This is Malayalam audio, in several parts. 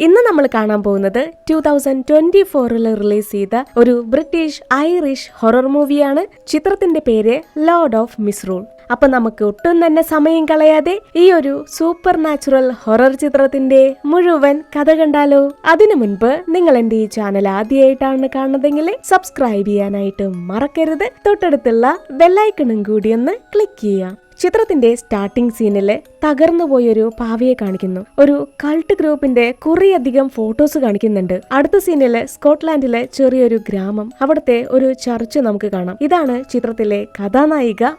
ഇന്ന് നമ്മൾ കാണാൻ പോകുന്നത് 2024 റിലീസ് ചെയ്ത ഒരു ബ്രിട്ടീഷ് ഐറിഷ് ഹൊറർ മൂവിയാണ്. ചിത്രത്തിന്റെ പേര് ലോർഡ് ഓഫ് മിസ്റൂൾ. അപ്പൊ നമുക്ക് ഒട്ടും തന്നെ സമയം കളയാതെ ഈ ഒരു സൂപ്പർ നാച്ചുറൽ ഹൊറർ ചിത്രത്തിന്റെ മുഴുവൻ കഥ കണ്ടാലോ? അതിനു മുൻപ് നിങ്ങൾ എന്റെ ഈ ചാനൽ ആദ്യമായിട്ടാണ് കാണുന്നതെങ്കിൽ സബ്സ്ക്രൈബ് ചെയ്യാനായിട്ട് മറക്കരുത്. തൊട്ടടുത്തുള്ള ബെല്ലൈക്കണും കൂടി ഒന്ന് ക്ലിക്ക് ചെയ്യാം. ചിത്രത്തിന്റെ സ്റ്റാർട്ടിംഗ് സീനില് തകർന്നുപോയൊരു പാവയെ കാണിക്കുന്നു. ഒരു കൾട്ട് ഗ്രൂപ്പിന്റെ കുറേയധികം ഫോട്ടോസ് കാണിക്കുന്നുണ്ട്. അടുത്ത സീനില് സ്കോട്ട്ലാൻഡിലെ ചെറിയൊരു ഗ്രാമം, അവിടുത്തെ ഒരു ചർച്ച് നമുക്ക് കാണാം. ഇതാണ് ചിത്രത്തിലെ കഥാനായിക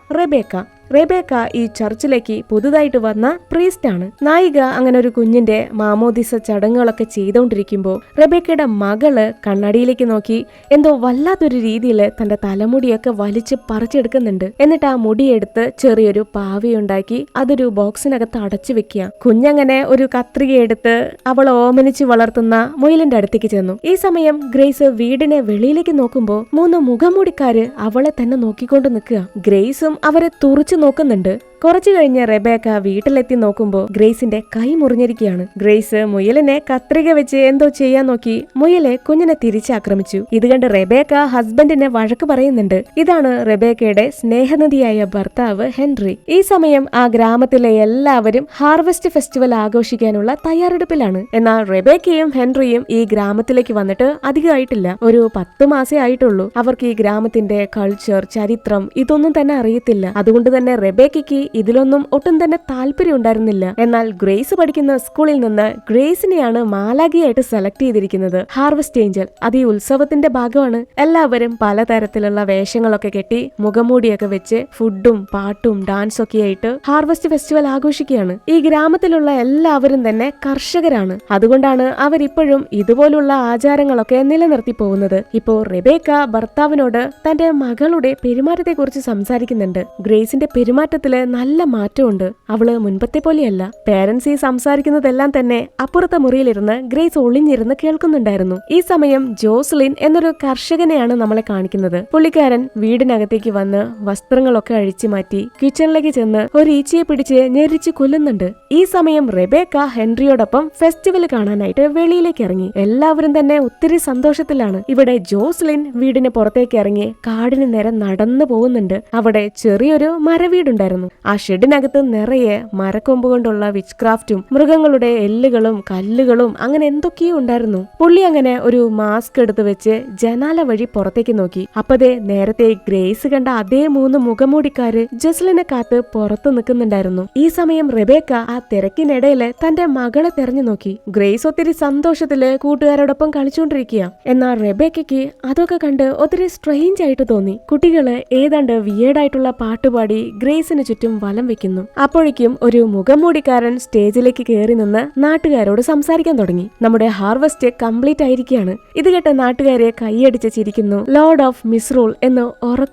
റെബേക്ക ഈ ചർച്ചിലേക്ക് പുതുതായിട്ട് വന്ന പ്രീസ്റ്റ് ആണ്. നായിക അങ്ങനെ ഒരു കുഞ്ഞിന്റെ മാമോദിസ ചടങ്ങുകളൊക്കെ ചെയ്തുകൊണ്ടിരിക്കുമ്പോൾ റെബേക്കയുടെ മകള് കണ്ണാടിയിലേക്ക് നോക്കി എന്തോ വല്ലാത്തൊരു രീതിയിൽ തന്റെ തലമുടിയൊക്കെ വലിച്ച് പറിച്ചെടുക്കുന്നുണ്ട്. എന്നിട്ട് ആ മുടിയെടുത്ത് ചെറിയൊരു പാവയുണ്ടാക്കി അതൊരു ബോക്സിനകത്ത് അടച്ചു വെക്കുക. കുഞ്ഞങ്ങനെ ഒരു കത്രിക എടുത്ത് അവൾ ഓമനിച്ച് വളർത്തുന്ന മുയലിന്റെ അടുത്തേക്ക് ചെന്നു. ഈ സമയം ഗ്രേസ് വീടിനെ വെളിയിലേക്ക് നോക്കുമ്പോൾ 3 മുഖംമൂടിക്കാര് അവളെ തന്നെ നോക്കിക്കൊണ്ട് നിൽക്കുക. ഗ്രേസും അവരെ തുറച്ചു നോക്കുന്നുണ്ട്. കുറച്ചു കഴിഞ്ഞ് റെബേക്ക വീട്ടിലെത്തി നോക്കുമ്പോൾ ഗ്രേസിന്റെ കൈ മുറിഞ്ഞിരിക്കുകയാണ്. ഗ്രേസ് മുയലിനെ കത്രിക വെച്ച് എന്തോ ചെയ്യാൻ നോക്കി മുയലെ കുഞ്ഞിനെ തിരിച്ചാക്രമിച്ചു. ഇത് കണ്ട് റെബേക്ക ഹസ്ബൻഡിനെ വഴക്ക് പറയുന്നുണ്ട്. ഇതാണ് റെബേക്കയുടെ സ്നേഹനിധിയായ ഭർത്താവ് ഹെൻറി. ഈ സമയം ആ ഗ്രാമത്തിലെ എല്ലാവരും ഹാർവെസ്റ്റ് ഫെസ്റ്റിവൽ ആഘോഷിക്കാനുള്ള തയ്യാറെടുപ്പിലാണ്. എന്നാൽ റെബേക്കയും ഹെൻറിയും ഈ ഗ്രാമത്തിലേക്ക് വന്നിട്ട് അധികമായിട്ടില്ല. ഒരു 10 മാസേ ആയിട്ടുള്ളൂ. അവർക്ക് ഈ ഗ്രാമത്തിന്റെ കൾച്ചർ, ചരിത്രം ഇതൊന്നും തന്നെ അറിയത്തില്ല. അതുകൊണ്ട് തന്നെ റെബേക്കയ്ക്ക് ഇതിലൊന്നും ഒട്ടും തന്നെ താല്പര്യം ഉണ്ടായിരുന്നില്ല. എന്നാൽ ഗ്രേസ് പഠിക്കുന്ന സ്കൂളിൽ നിന്ന് ഗ്രേസിനെയാണ് മാലാഖിയായിട്ട് സെലക്ട് ചെയ്തിരിക്കുന്നത്. Harvest Angel. അത് ഈ ഉത്സവത്തിന്റെ ഭാഗമാണ്. എല്ലാവരും പലതരത്തിലുള്ള വേഷങ്ങളൊക്കെ കെട്ടി മുഖംമൂടിയൊക്കെ വെച്ച് ഫുഡും പാട്ടും ഡാൻസും ഒക്കെ ആയിട്ട് ഹാർവെസ്റ്റ് ഫെസ്റ്റിവൽ ആഘോഷിക്കുകയാണ്. ഈ ഗ്രാമത്തിലുള്ള എല്ലാവരും തന്നെ കർഷകരാണ്. അതുകൊണ്ടാണ് അവരിപ്പോഴും ഇതുപോലുള്ള ആചാരങ്ങളൊക്കെ നിലനിർത്തി പോകുന്നത്. ഇപ്പോ റെബേക്ക ഭർത്താവിനോട് തന്റെ മകളുടെ പെരുമാറ്റത്തെ കുറിച്ച് സംസാരിക്കുന്നുണ്ട്. ഗ്രേസിന്റെ പെരുമാറ്റത്തില് നല്ല മാറ്റമുണ്ട്. അവള് മുൻപത്തെ പോലെയല്ല. പേരൻസ് ഈ സംസാരിക്കുന്നതെല്ലാം തന്നെ അപ്പുറത്തെ മുറിയിലിരുന്ന് ഗ്രേസ് ഒളിഞ്ഞിരുന്ന് കേൾക്കുന്നുണ്ടായിരുന്നു. ഈ സമയം ജോസ്ലിൻ എന്നൊരു കർഷകനെയാണ് നമ്മളെ കാണിക്കുന്നത്. പുള്ളിക്കാരൻ വീടിനകത്തേക്ക് വന്ന് വസ്ത്രങ്ങളൊക്കെ അഴിച്ചു മാറ്റി കിച്ചണിലേക്ക് ചെന്ന് ഒരു ഈച്ചയെ പിടിച്ച് ഞെരിച്ച് കൊല്ലുന്നുണ്ട്. ഈ സമയം റെബേക്ക ഹെൻറിയോടൊപ്പം ഫെസ്റ്റിവൽ കാണാനായിട്ട് വെളിയിലേക്ക് ഇറങ്ങി. എല്ലാവരും തന്നെ ഒത്തിരി സന്തോഷത്തിലാണ്. ഇവിടെ ജോസ്ലിൻ വീടിന് പുറത്തേക്ക് ഇറങ്ങി കാടിന് നേരെ നടന്നു പോകുന്നുണ്ട്. അവിടെ ചെറിയൊരു മരവീടുണ്ടായിരുന്നു. ആ ഷെഡിനകത്ത് നിറയെ മരക്കൊമ്പ് കൊണ്ടുള്ള വിച്ച് ക്രാഫ്റ്റും മൃഗങ്ങളുടെ എല്ലുകളും കല്ലുകളും അങ്ങനെ എന്തൊക്കെയോ ഉണ്ടായിരുന്നു. പുള്ളി അങ്ങനെ ഒരു മാസ്ക് എടുത്ത് വെച്ച് ജനാല വഴി പുറത്തേക്ക് നോക്കി. അപ്പതേ നേരത്തെ ഗ്രേസ് കണ്ട അതേ 3 മുഖംമൂടിക്കാര് ജസ്ലിനെ കാത്ത് പുറത്ത് നിൽക്കുന്നുണ്ടായിരുന്നു. ഈ സമയം റെബേക്ക ആ തിരക്കിനിടയില് തന്റെ മകളെ തെരഞ്ഞു നോക്കി. ഗ്രേസ് ഒത്തിരി സന്തോഷത്തില് കൂട്ടുകാരോടൊപ്പം കളിച്ചുകൊണ്ടിരിക്കുക. എന്നാൽ റെബേക്കയ്ക്ക് അതൊക്കെ കണ്ട് ഒത്തിരി സ്ട്രെയിഞ്ച് ആയിട്ട് തോന്നി. കുട്ടികള് ഏതാണ്ട് വിയേർഡായിട്ടുള്ള പാട്ടുപാടി ഗ്രേസിന് ചുറ്റും വലം വെക്കുന്നു. അപ്പോഴേക്കും ഒരു മുഖംമൂടിക്കാരൻ സ്റ്റേജിലേക്ക് കയറി നിന്ന് നാട്ടുകാരോട് സംസാരിക്കാൻ തുടങ്ങി. നമ്മുടെ ഹാർവെസ്റ്റ് കംപ്ലീറ്റ് ആയിരിക്കുകയാണ്. ഇത് കേട്ട് നാട്ടുകാരെ കൈയടിച്ച് ചിരിക്കുന്നു. ലോർഡ് ഓഫ് മിസ്റൂൾ എന്ന്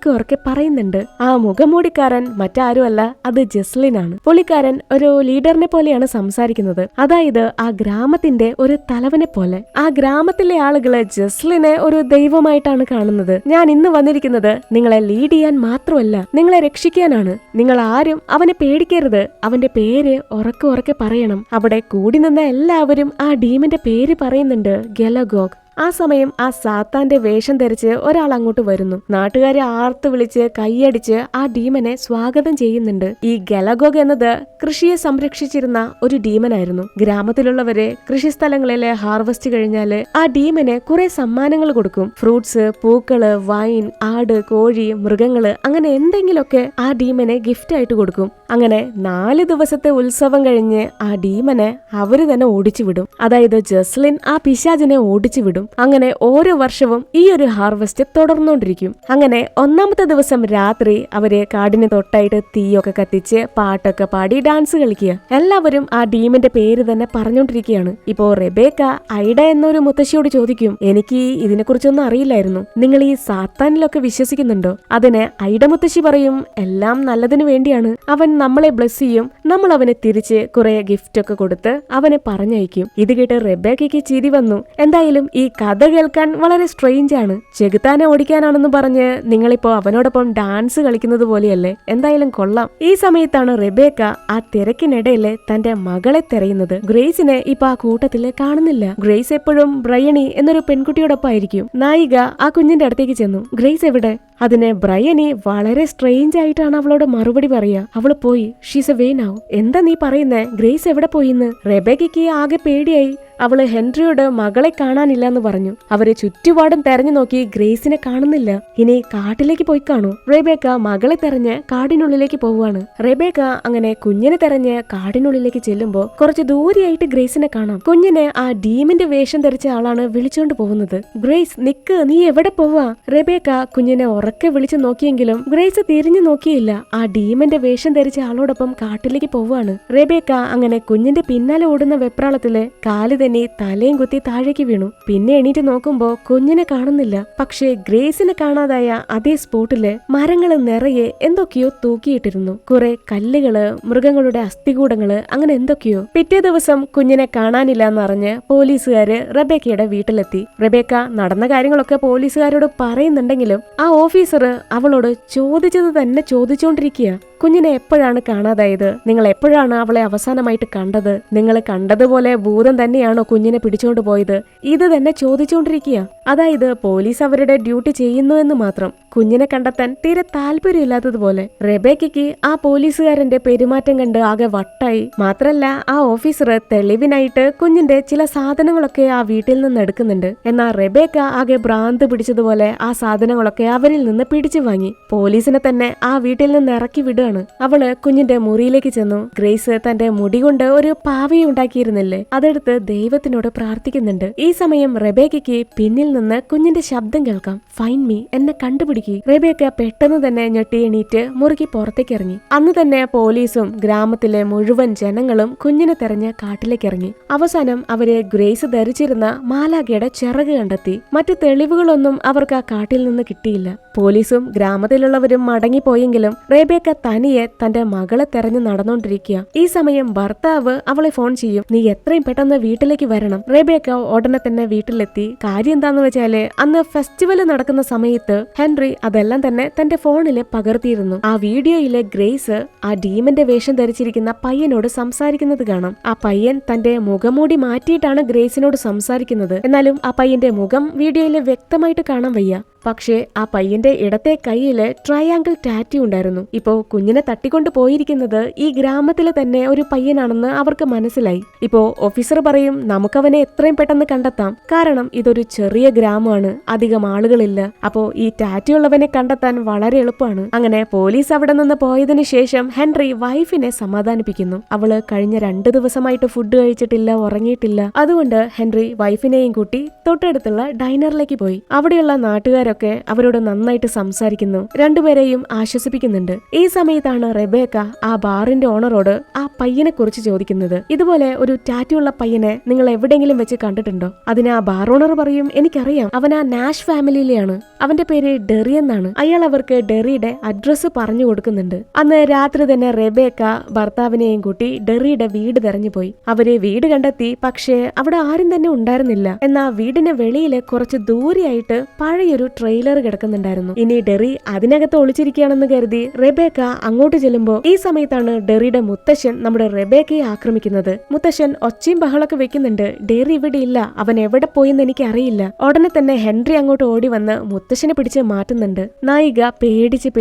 ഉറക്കെ പറയുന്നുണ്ട്. ആ മുഖംമൂടിക്കാരൻ മറ്റാരുമല്ല, അത് ജസ്ലിൻ ആണ്. പുള്ളിക്കാരൻ ഒരു ലീഡറിനെ പോലെയാണ് സംസാരിക്കുന്നത്. അതായത് ആ ഗ്രാമത്തിന്റെ ഒരു തലവനെ പോലെ. ആ ഗ്രാമത്തിലെ ആളുകള് ജസ്ലിനെ ഒരു ദൈവമായിട്ടാണ് കാണുന്നത്. ഞാൻ ഇന്ന് വന്നിരിക്കുന്നത് നിങ്ങളെ ലീഡ് ചെയ്യാൻ മാത്രമല്ല, നിങ്ങളെ രക്ഷിക്കാനാണ്. നിങ്ങൾ ആരും അവനെ പേടിക്കരുത്. അവന്റെ പേര് ഉറക്കെ പറയണം. അവിടെ കൂടി നിന്ന എല്ലാവരും ആ ഡീമന്റെ പേര് പറയുന്നുണ്ട്, ഗെലഗോഗ്. ആ സമയം ആ സാത്താന്റെ വേഷം ധരിച്ച് ഒരാൾ അങ്ങോട്ട് വരുന്നു. നാട്ടുകാരെ ആർത്ത് വിളിച്ച് കൈയടിച്ച് ആ ഡീമനെ സ്വാഗതം ചെയ്യുന്നുണ്ട്. ഈ ഗെലഗോഗ് എന്നത് കൃഷിയെ സംരക്ഷിച്ചിരുന്ന ഒരു ഡീമനായിരുന്നു. ഗ്രാമത്തിലുള്ളവരെ കൃഷിസ്ഥലങ്ങളിലെ ഹാർവെസ്റ്റ് കഴിഞ്ഞാല് ആ ഡീമന് കുറെ സമ്മാനങ്ങൾ കൊടുക്കും. ഫ്രൂട്ട്സ്, പൂക്കള്, വൈൻ, ആട്, കോഴി, മൃഗങ്ങള് അങ്ങനെ എന്തെങ്കിലുമൊക്കെ ആ ഡീമനെ ഗിഫ്റ്റ് ആയിട്ട് കൊടുക്കും. അങ്ങനെ 4 ദിവസത്തെ ഉത്സവം കഴിഞ്ഞ് ആ ഡീമനെ അവര് തന്നെ ഓടിച്ചു വിടും. അതായത് ജസ്ലിൻ ആ പിശാചിനെ ഓടിച്ചു വിടും. അങ്ങനെ ഓരോ വർഷവും ഈ ഒരു ഹാർവെസ്റ്റ് തുടർന്നുകൊണ്ടിരിക്കും. അങ്ങനെ 1ാമത്തെ ദിവസം രാത്രി അവര് കാടിന് തൊട്ടായിട്ട് തീയൊക്കെ കത്തിച്ച് പാട്ടൊക്കെ പാടി ഡാൻസ് കളിക്കുക. എല്ലാവരും ആ ഡീമിന്റെ പേര് തന്നെ പറഞ്ഞുകൊണ്ടിരിക്കുകയാണ്. ഇപ്പോ റെബേക്ക ഐഡ എന്നൊരു മുത്തശ്ശിയോട് ചോദിക്കും, എനിക്ക് ഇതിനെക്കുറിച്ചൊന്നും അറിയില്ലായിരുന്നു. നിങ്ങൾ ഈ സാത്താനിലൊക്കെ വിശ്വസിക്കുന്നുണ്ടോ? അതിന് ഐഡ മുത്തശ്ശി പറയും, എല്ലാം നല്ലതിനു വേണ്ടിയാണ്. അവൻ നമ്മളെ ബ്ലെസ് ചെയ്യും. നമ്മൾ അവന് തിരിച്ച് കുറെ ഗിഫ്റ്റ് ഒക്കെ കൊടുത്ത് അവനെ പറഞ്ഞയക്കും. ഇത് കേട്ട് റെബേക്കയ്ക്ക് ചിരി വന്നു. എന്തായാലും ഈ കഥ കേൾക്കാൻ വളരെ സ്ട്രെയിഞ്ച് ആണ്. ചെകുത്താനെ ഓടിക്കാനാണെന്ന് പറഞ്ഞ് നിങ്ങളിപ്പോ അവനോടൊപ്പം ഡാൻസ് കളിക്കുന്നത് പോലെയല്ലേ. എന്തായാലും കൊള്ളാം. ഈ സമയത്താണ് റെബേക്ക ആ തിരക്കിനിടയില് തന്റെ മകളെ തെരയുന്നത്. ഗ്രേസിനെ ഇപ്പൊ ആ കൂട്ടത്തില് കാണുന്നില്ല. ഗ്രേസ് എപ്പോഴും ബ്രയണി എന്നൊരു പെൺകുട്ടിയോടൊപ്പം ആയിരിക്കും. നായിക ആ കുഞ്ഞിന്റെ അടുത്തേക്ക് ചെന്നു. ഗ്രേസ് എവിടെ? അതിന് ബ്രയനി വളരെ സ്ട്രെയിഞ്ച് ആയിട്ടാണ് അവളോട് മറുപടി പറയാ. അവള് പോയി. She's a way now. എന്താ നീ പറയുന്നേ? ഗ്രേസ് എവിടെ പോയിന്ന്? റെബേക്കയ്ക്ക് ആകെ പേടിയായി. അവള് ഹെൻറിയോട് മകളെ കാണാനില്ലെന്ന് പറഞ്ഞു. അവരെ ചുറ്റുപാടും തെരഞ്ഞു നോക്കി ഗ്രേസിനെ കാണുന്നില്ല. ഇനി കാട്ടിലേക്ക് പോയി കാണൂ. റെബേക്ക മകളെ തെരഞ്ഞ് കാടിനുള്ളിലേക്ക് പോവുകയാണ്. റെബേക്ക അങ്ങനെ കുഞ്ഞിനെ തെരഞ്ഞ് കാടിനുള്ളിലേക്ക് ചെല്ലുമ്പോ കുറച്ച് ദൂരെയായിട്ട് ഗ്രേസിനെ കാണാം. കുഞ്ഞിനെ ആ ഡീമിന്റെ വേഷം ധരിച്ച ആളാണ് വിളിച്ചോണ്ട് പോകുന്നത്. ഗ്രേസ് നിക്ക്, നീ എവിടെ പോവാ? റെബേക്ക കുഞ്ഞിനെ ഉറക്കെ വിളിച്ചു നോക്കിയെങ്കിലും ഗ്രേസ് തിരിഞ്ഞു നോക്കിയില്ല. ആ ഡീമന്റെ വേഷം ധരിച്ച ആളോടൊപ്പം കാട്ടിലേക്ക് പോവുകയാണ്. റെബേക്ക അങ്ങനെ കുഞ്ഞിന്റെ പിന്നാലെ ഓടുന്ന വെപ്രാളത്തില് കാല് തന്നെ തലയും കുത്തി താഴേക്ക് വീണു. പിന്നെ എണീറ്റ് നോക്കുമ്പോ കുഞ്ഞിനെ കാണുന്നില്ല. പക്ഷേ ഗ്രേസിനെ കാണാതായ അതേ സ്പോട്ടില് മരങ്ങള് നിറയെ എന്തൊക്കെയോ തൂക്കിയിട്ടിരുന്നു. കുറെ കല്ലുകള്, മൃഗങ്ങളുടെ അസ്ഥികൂടങ്ങള്, അങ്ങനെ എന്തൊക്കെയോ. പിറ്റേ ദിവസം കുഞ്ഞിനെ കാണാനില്ല എന്നറിഞ്ഞ് പോലീസുകാര് റെബേക്കയുടെ വീട്ടിലെത്തി. റെബേക്ക നടന്ന കാര്യങ്ങളൊക്കെ പോലീസുകാരോട് പറയുന്നുണ്ടെങ്കിലും ആ ഓഫീസർ അവളോട് ചോദിച്ചത് തന്നെ ചോദിച്ചുകൊണ്ടിരിക്കുക. കുഞ്ഞിനെ എപ്പോഴാണ് കാണാതായത്? നിങ്ങൾ എപ്പോഴാണ് അവളെ അവസാനമായിട്ട് കണ്ടത്? നിങ്ങൾ കണ്ടതുപോലെ ഭൂതം തന്നെയാണോ കുഞ്ഞിനെ പിടിച്ചോണ്ട് പോയത്? ഇത് തന്നെ ചോദിച്ചുകൊണ്ടിരിക്കുക. അതായത് പോലീസ് അവരുടെ ഡ്യൂട്ടി ചെയ്യുന്നു എന്ന് മാത്രം. കുഞ്ഞിനെ കണ്ടെത്താൻ തീരെ താല്പര്യമില്ലാത്തതുപോലെ. റെബേക്കയ്ക്ക് ആ പോലീസുകാരന്റെ പെരുമാറ്റം കണ്ട് ആകെ വട്ടായി. മാത്രല്ല ആ ഓഫീസർ തെളിവിനായിട്ട് കുഞ്ഞിന്റെ ചില സാധനങ്ങളൊക്കെ ആ വീട്ടിൽ നിന്ന് എടുക്കുന്നുണ്ട്. എന്നാൽ റെബേക്ക ആകെ ഭ്രാന്ത് പിടിച്ചതുപോലെ ആ സാധനങ്ങളൊക്കെ അവരിൽ നിന്ന് പിടിച്ചു വാങ്ങി. പോലീസിനെ തന്നെ ആ വീട്ടിൽ നിന്ന് ഇറക്കി വിടുകയാണ്. അവള് കുഞ്ഞിന്റെ മുറിയിലേക്ക് ചെന്നു. ഗ്രേസ് തന്റെ മുടി കൊണ്ട് ഒരു പാവയെ ഉണ്ടാക്കിയിരുന്നില്ലേ, അതെടുത്ത് ദൈവത്തിനോട് പ്രാർത്ഥിക്കുന്നുണ്ട്. ഈ സമയം റെബേക്കയ്ക്ക് പിന്നിൽ നിന്ന് കുഞ്ഞിന്റെ ശബ്ദം കേൾക്കാം. ഫൈൻഡ് മീ, എന്നെ കണ്ടുപിടിക്കുക. റെബേക്ക പെട്ടെന്ന് തന്നെ ഞെട്ടി എണീറ്റ് മുറുക്കി പുറത്തേക്ക് ഇറങ്ങി. അന്ന് തന്നെ പോലീസും ഗ്രാമത്തിലെ മുഴുവൻ ജനങ്ങളും കുഞ്ഞിനെ തെരഞ്ഞ് കാട്ടിലേക്ക് ഇറങ്ങി. അവസാനം അവര് ഗ്രേസ് ധരിച്ചിരുന്ന മാലാഖയുടെ ചിറക് കണ്ടെത്തി. മറ്റു തെളിവുകളൊന്നും അവർക്ക് ആ കാട്ടിൽ നിന്ന് കിട്ടിയില്ല. പോലീസും ഗ്രാമത്തിലുള്ളവരും മടങ്ങിപ്പോയെങ്കിലും റെബേക്ക തനിയെ തന്റെ മകളെ തെരഞ്ഞു നടന്നുകൊണ്ടിരിക്കുക. ഈ സമയം ഭർത്താവ് അവളെ ഫോൺ ചെയ്യും. നീ എത്രയും പെട്ടെന്ന് വീട്ടിലേക്ക് വരണം. റെബേക്ക ഉടനെ തന്നെ വീട്ടിലെത്തി. കാര്യം എന്താന്ന് വെച്ചാല് അന്ന് ഫെസ്റ്റിവൽ നടക്കുന്ന സമയത്ത് ഹെൻറി അതെല്ലാം തന്നെ തന്റെ ഫോണില് പകർത്തിയിരുന്നു. ആ വീഡിയോയിലെ ഗ്രേസ് ആ ഡീമന്റെ വേഷം ധരിച്ചിരിക്കുന്ന പയ്യനോട് സംസാരിക്കുന്നത് കാണാം. ആ പയ്യൻ തന്റെ മുഖംമൂടി മാറ്റിയിട്ടാണ് ഗ്രേസിനോട് സംസാരിക്കുന്നത്. എന്നാലും ആ പയ്യന്റെ മുഖം വീഡിയോയില് വ്യക്തമായിട്ട് കാണാൻ വയ്യ. പക്ഷേ ആ പയ്യന്റെ ഇടത്തെ കൈയില് ട്രയാങ്കിൾ ടാറ്റു ഉണ്ടായിരുന്നു. ഇപ്പോ കുഞ്ഞിനെ തട്ടിക്കൊണ്ടു പോയിരിക്കുന്നത് ഈ ഗ്രാമത്തിലെ തന്നെ ഒരു പയ്യനാണെന്ന് അവർക്ക് മനസ്സിലായി. ഇപ്പോ ഓഫീസർ പറയും നമുക്കവനെ എത്രയും പെട്ടെന്ന് കണ്ടെത്താം, കാരണം ഇതൊരു ചെറിയ ഗ്രാമമാണ്, അധികം ആളുകളില്ല. അപ്പോ ഈ ടാറ്റു ഉള്ളവനെ കണ്ടെത്താൻ വളരെ എളുപ്പമാണ്. അങ്ങനെ പോലീസ് അവിടെ നിന്ന് പോയതിനു ശേഷം ഹെൻറി വൈഫിനെ സമാധാനിപ്പിക്കുന്നു. അവള് കഴിഞ്ഞ 2 ദിവസമായിട്ട് ഫുഡ് കഴിച്ചിട്ടില്ല, ഉറങ്ങിയിട്ടില്ല. അതുകൊണ്ട് ഹെൻറി വൈഫിനെയും കൂട്ടി തൊട്ടടുത്തുള്ള ഡൈനറിലേക്ക് പോയി. അവിടെയുള്ള നാട്ടുകാരൊക്കെ അവരോട് നന്നായിട്ട് സംസാരിക്കുന്നു. രണ്ടുപേരെയും ആശ്വസിപ്പിക്കുന്നുണ്ട്. ഈ സമയത്താണ് റെബേക്ക ആ ബാറിന്റെ ഓണറോട് ആ പയ്യനെ കുറിച്ച് ചോദിക്കുന്നത്. ഇതുപോലെ ഒരു ടാറ്റു ഉള്ള പയ്യനെ നിങ്ങൾ എവിടെയെങ്കിലും വെച്ച് കണ്ടിട്ടുണ്ടോ? അതിന് ആ ബാർ ഓണർ പറയും, എനിക്കറിയാം, അവൻ ആ നാഷ് ഫാമിലിയിലെയാണ്. അവന്റെ പേര് ഡെറി എന്നാണ്. അയാൾ അവർക്ക് ഡെറിയുടെ അഡ്രസ്സ് പറഞ്ഞു കൊടുക്കുന്നുണ്ട്. അന്ന് രാത്രി തന്നെ റെബേക്ക ഭർത്താവിനെയും കൂട്ടി ഡെറിയുടെ വീട് തെരഞ്ഞു പോയി. അവര് വീട് കണ്ടെത്തി. പക്ഷേ അവിടെ ആരും തന്നെ ഉണ്ടായിരുന്നില്ല. എന്നാൽ വീടിന് വെളിയില് കുറച്ച് ദൂരെയായിട്ട് പഴയൊരു ട്രെയിലർ കിടക്കുന്നുണ്ടായിരുന്നു. ഇനി ഡെറി അതിനകത്ത് ഒളിച്ചിരിക്കുകയാണെന്ന് കരുതി റെബേക്ക അങ്ങോട്ട് ചെല്ലുമ്പോ ഈ സമയത്താണ് ഡെറിയുടെ മുത്തശ്ശൻ നമ്മുടെ റെബേക്കയെ ആക്രമിക്കുന്നത്. മുത്തശ്ശൻ ഒച്ചയും ബഹളൊക്കെ വെക്കുന്നുണ്ട്. ഡെറി ഇവിടെ ഇല്ല, അവൻ എവിടെ പോയെന്ന് എനിക്ക് അറിയില്ല. ഉടനെ തന്നെ ഹെൻറി അങ്ങോട്ട് ഓടി വന്ന് മുത്തശ്ശനെ പിടിച്ച് മാറ്റുന്നുണ്ട്. നായിക പേടിച്ച്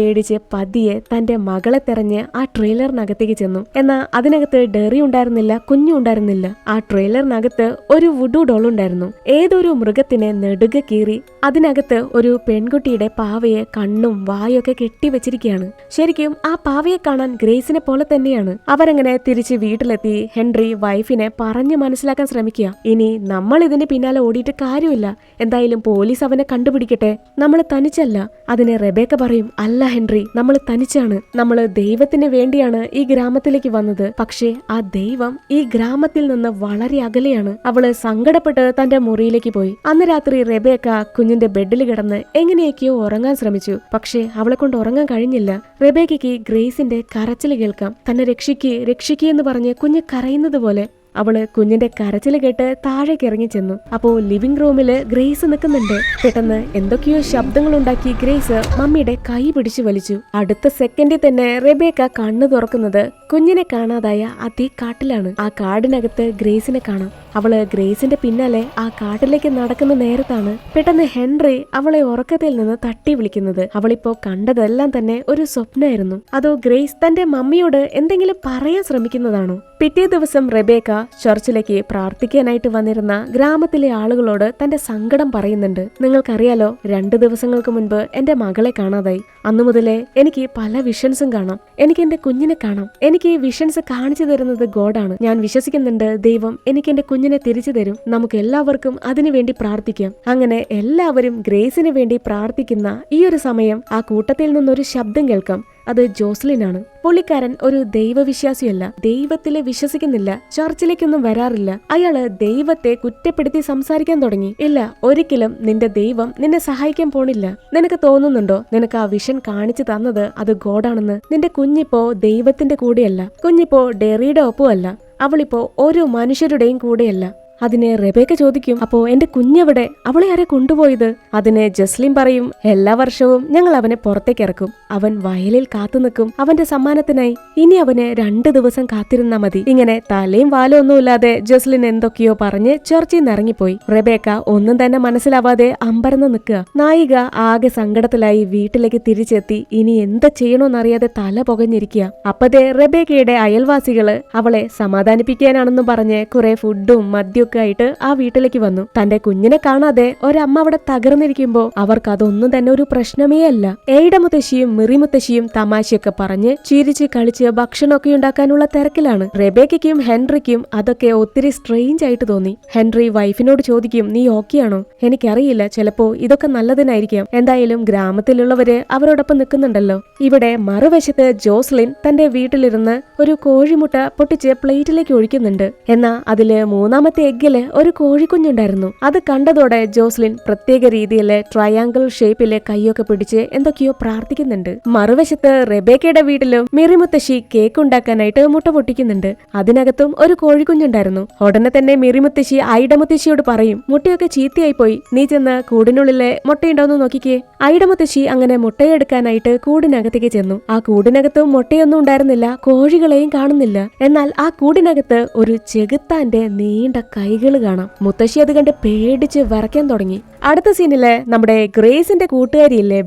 പതിയെ തന്റെ മകളെ തെരഞ്ഞ് ആ ട്രെയിലറിനകത്തേക്ക് ചെന്നു. എന്നാൽ അതിനകത്ത് ഡെറി ഉണ്ടായിരുന്നില്ല, കുഞ്ഞും ഉണ്ടായിരുന്നില്ല. ആ ട്രെയിലറിനകത്ത് ഒരു വുഡു ഡോൾ ഉണ്ടായിരുന്നു. ഏതൊരു മൃഗത്തിനെ നെടുക കീറി അതിനകത്ത് ഒരു പെൺകുട്ടിയുടെ പാവയെ കണ്ണും വായൊക്കെ കെട്ടിവെച്ചിരിക്കുകയാണ്. ശരിക്കും ആ പാവയെ കാണാൻ ഗ്രേസിനെ പോലെ തന്നെയാണ്. അവരങ്ങനെ തിരിച്ച് വീട്ടിലെത്തി ഹെൻറി വൈഫിനെ പറഞ്ഞു മനസ്സിലാക്കാൻ ശ്രമിക്കുക. ഇനി നമ്മൾ ഇതിന് പിന്നാലെ ഓടിയിട്ട് കാര്യമില്ല, എന്തായാലും പോലീസ് അവനെ കണ്ടുപിടിക്കട്ടെ, നമ്മൾ തനിച്ചല്ല. അതിന് റെബേക്ക പറയും, അല്ല ഹെൻറി, നമ്മൾ തനിച്ചാണ്. നമ്മൾ ദൈവത്തിന് വേണ്ടിയാണ് ഈ ഗ്രാമത്തിലേക്ക് വന്നത്. പക്ഷേ ആ ദൈവം ഈ ഗ്രാമത്തിൽ നിന്ന് വളരെ അകലെയാണ്. അവള് സങ്കടപ്പെട്ട് തന്റെ മുറിയിലേക്ക് പോയി. അന്ന് രാത്രി റെബേക്ക കുഞ്ഞിന്റെ ബെഡിൽ കിടന്ന് എങ്ങനെയൊക്കെയോ ഉറങ്ങാൻ ശ്രമിച്ചു. പക്ഷേ അവളെ കൊണ്ട് ഉറങ്ങാൻ കഴിഞ്ഞില്ല. റെബേക്കയ്ക്ക് ഗ്രേസിന്റെ കരച്ചിൽ കേൾക്കാം. തന്നെ രക്ഷിക്ക് എന്ന് പറഞ്ഞ് കുഞ്ഞ് കരയുന്നത് പോലെ. അവള് കുഞ്ഞിന്റെ കരച്ചില് കേട്ട് താഴേക്ക് ഇറങ്ങി ചെന്നു. അപ്പോ ലിവിംഗ് റൂമില് ഗ്രേസ് നിൽക്കുന്നുണ്ട്. പെട്ടെന്ന് എന്തൊക്കെയോ ശബ്ദങ്ങൾ ഉണ്ടാക്കി ഗ്രേസ് മമ്മിയുടെ കൈ പിടിച്ചു വലിച്ചു. അടുത്ത സെക്കൻഡിൽ തന്നെ റെബേക്ക കണ്ണു തുറക്കുന്നത് കുഞ്ഞിനെ കാണാതായ അതേ കാട്ടിലാണ്. ആ കാടിനകത്ത് ഗ്രേസിനെ കാണാം. അവള് ഗ്രേസിന്റെ പിന്നാലെ ആ കാട്ടിലേക്ക് നടക്കുന്ന നേരത്താണ് പെട്ടെന്ന് ഹെൻറി അവളെ ഉറക്കത്തിൽ നിന്ന് തട്ടി വിളിക്കുന്നത്. അവളിപ്പോ കണ്ടതെല്ലാം തന്നെ ഒരു സ്വപ്നമായിരുന്നു. അതോ ഗ്രേസ് തന്റെ മമ്മിയോട് എന്തെങ്കിലും പറയാൻ ശ്രമിക്കുന്നതാണോ? പിറ്റേ ദിവസം റെബേക്ക ചർച്ചിലേക്ക് പ്രാർത്ഥിക്കാനായിട്ട് വന്നിരുന്ന ഗ്രാമത്തിലെ ആളുകളോട് തന്റെ സങ്കടം പറയുന്നുണ്ട്. നിങ്ങൾക്കറിയാലോ, 2 ദിവസങ്ങൾക്ക് മുൻപ് എന്റെ മകളെ കാണാതായി. അന്നു മുതലേ എനിക്ക് പല വിഷൻസും കാണാം. എനിക്ക് എന്റെ കുഞ്ഞിനെ കാണാം. എനിക്ക് ഈ വിഷൻസ് കാണിച്ചു തരുന്നത് ഗോഡാണ്. ഞാൻ വിശ്വസിക്കുന്നുണ്ട് ദൈവം എനിക്ക് എന്റെ കുഞ്ഞിനെ തിരിച്ചു തരും. നമുക്ക് എല്ലാവർക്കും അതിനു വേണ്ടി പ്രാർത്ഥിക്കാം. അങ്ങനെ എല്ലാവരും ഗ്രേസിന് വേണ്ടി പ്രാർത്ഥിക്കുന്ന ഈ ഒരു സമയം ആ കൂട്ടത്തിൽ നിന്നൊരു ശബ്ദം കേൾക്കാം. അത് ജോസ്ലിനാണ്. പുള്ളിക്കാരൻ ഒരു ദൈവവിശ്വാസിയല്ല, ദൈവത്തിലെ വിശ്വസിക്കുന്നില്ല, ചർച്ചിലേക്കൊന്നും വരാറില്ല. അയാള് ദൈവത്തെ കുറ്റപ്പെടുത്തി സംസാരിക്കാൻ തുടങ്ങി. ഇല്ല, ഒരിക്കലും നിന്റെ ദൈവം നിന്നെ സഹായിക്കാൻ പോണില്ല. നിനക്ക് തോന്നുന്നുണ്ടോ നിനക്ക് ആ വിഷൻ കാണിച്ചു തന്നത് അത് ഗോഡാണെന്ന്? നിന്റെ കുഞ്ഞിപ്പോ ദൈവത്തിന്റെ കൂടെയല്ല, കുഞ്ഞിപ്പോ ഡെറിയുടെ ഒപ്പമല്ല, അവളിപ്പോ ഒരു മനുഷ്യരുടെയും കൂടെയല്ല. അതിന് റെബേക്ക ചോദിക്കും, അപ്പോ എന്റെ കുഞ്ഞെവിടെ? അവളെ ആരെ കൊണ്ടുപോയത്? അതിന് ജസ്ലിൻ പറയും, എല്ലാ വർഷവും ഞങ്ങൾ അവനെ പുറത്തേക്ക് ഇറക്കും. അവൻ വയലിൽ കാത്തു നിൽക്കും അവന്റെ സമ്മാനത്തിനായി. ഇനി അവന് 2 ദിവസം കാത്തിരുന്നാ മതി. ഇങ്ങനെ തലയും വാലും ഒന്നുമില്ലാതെ ജസ്ലിൻ എന്തൊക്കെയോ പറഞ്ഞ് ചർച്ചിൽ നിന്ന് ഇറങ്ങിപ്പോയി. റെബേക്ക ഒന്നും തന്നെ മനസ്സിലാവാതെ അമ്പരന്ന് നിൽക്കുക. നായിക ആകെ സങ്കടത്തിലായി വീട്ടിലേക്ക് തിരിച്ചെത്തി. ഇനി എന്താ ചെയ്യണോന്നറിയാതെ തല പുകഞ്ഞിരിക്കുക. അപ്പതേ റെബേക്കയുടെ അയൽവാസികള് അവളെ സമാധാനിപ്പിക്കാനാണെന്ന് പറഞ്ഞ് കുറെ ഫുഡും മദ്യവും ആയിട്ട് ആ വീട്ടിലേക്ക് വന്നു. തന്റെ കുഞ്ഞിനെ കാണാതെ ഒരമ്മ അവിടെ തകർന്നിരിക്കുമ്പോ അവർക്ക് അതൊന്നും തന്നെ ഒരു പ്രശ്നമേ അല്ല. ഏയുടെ മുത്തശ്ശിയും മിറി മുത്തശ്ശിയും തമാശയൊക്കെ പറഞ്ഞ് ചിരിച്ച് കളിച്ച് ഭക്ഷണമൊക്കെ ഉണ്ടാക്കാനുള്ള തിരക്കിലാണ്. റെബേക്കയ്ക്കും ഹെൻറിക്കും അതൊക്കെ ഒത്തിരി സ്ട്രെയിഞ്ച് ആയിട്ട് തോന്നി. ഹെൻറി വൈഫിനോട് ചോദിക്കും, നീ ഓക്കെയാണോ? എനിക്കറിയില്ല, ചിലപ്പോ ഇതൊക്കെ നല്ലതിനായിരിക്കാം. എന്തായാലും ഗ്രാമത്തിലുള്ളവര് അവരോടൊപ്പം നിൽക്കുന്നുണ്ടല്ലോ. ഇവിടെ മറുവശത്ത് ജോസ്ലിൻ തന്റെ വീട്ടിലിരുന്ന് ഒരു കോഴിമുട്ട പൊട്ടിച്ച് പ്ലേറ്റിലേക്ക് ഒഴിക്കുന്നുണ്ട്. എന്നാ അതില് 3ാമത്തെ എഗ്ഗില് ഒരു കോഴിക്കുഞ്ഞുണ്ടായിരുന്നു. അത് കണ്ടതോടെ ജോസ്ലിൻ പ്രത്യേക രീതിയില് ട്രയാങ്കിൾ ഷേപ്പിലെ കൈയൊക്കെ പിടിച്ച് എന്തൊക്കെയോ പ്രാർത്ഥിക്കുന്നുണ്ട്. മറുവശത്ത് റെബേക്കയുടെ വീട്ടിലും മിറി മുത്തശ്ശി കേക്ക് ഉണ്ടാക്കാനായിട്ട് മുട്ട പൊട്ടിക്കുന്നുണ്ട്. അതിനകത്തും ഒരു കോഴിക്കുഞ്ഞുണ്ടായിരുന്നു. ഉടനെ തന്നെ മിറി മുത്തശ്ശി ഐഡ മുത്തശ്ശിയോട് പറയും, മുട്ടയൊക്കെ ചീത്തയായി പോയി, നീ ചെന്ന് കൂടിനുള്ളിലെ മുട്ടയുണ്ടോന്ന് നോക്കിക്കേ. ഐഡ മുത്തശ്ശി അങ്ങനെ മുട്ടയെടുക്കാനായിട്ട് കൂടിനകത്തേക്ക് ചെന്നു. ആ കൂടിനകത്തും മുട്ടയൊന്നും ഉണ്ടായിരുന്നില്ല, കോഴികളെയും കാണുന്നില്ല. എന്നാൽ ആ കൂടിനകത്ത് ഒരു ചെകുത്താന്റെ നീണ്ട കൈകൾ കാണാം. മുത്തശ്ശി അത് കണ്ട് പേടിച്ച് വിറയ്ക്കാൻ തുടങ്ങി. അടുത്ത സീനില് നമ്മുടെ ഗ്രേസിന്റെ കൂട്ടുകാരിയില്ലേ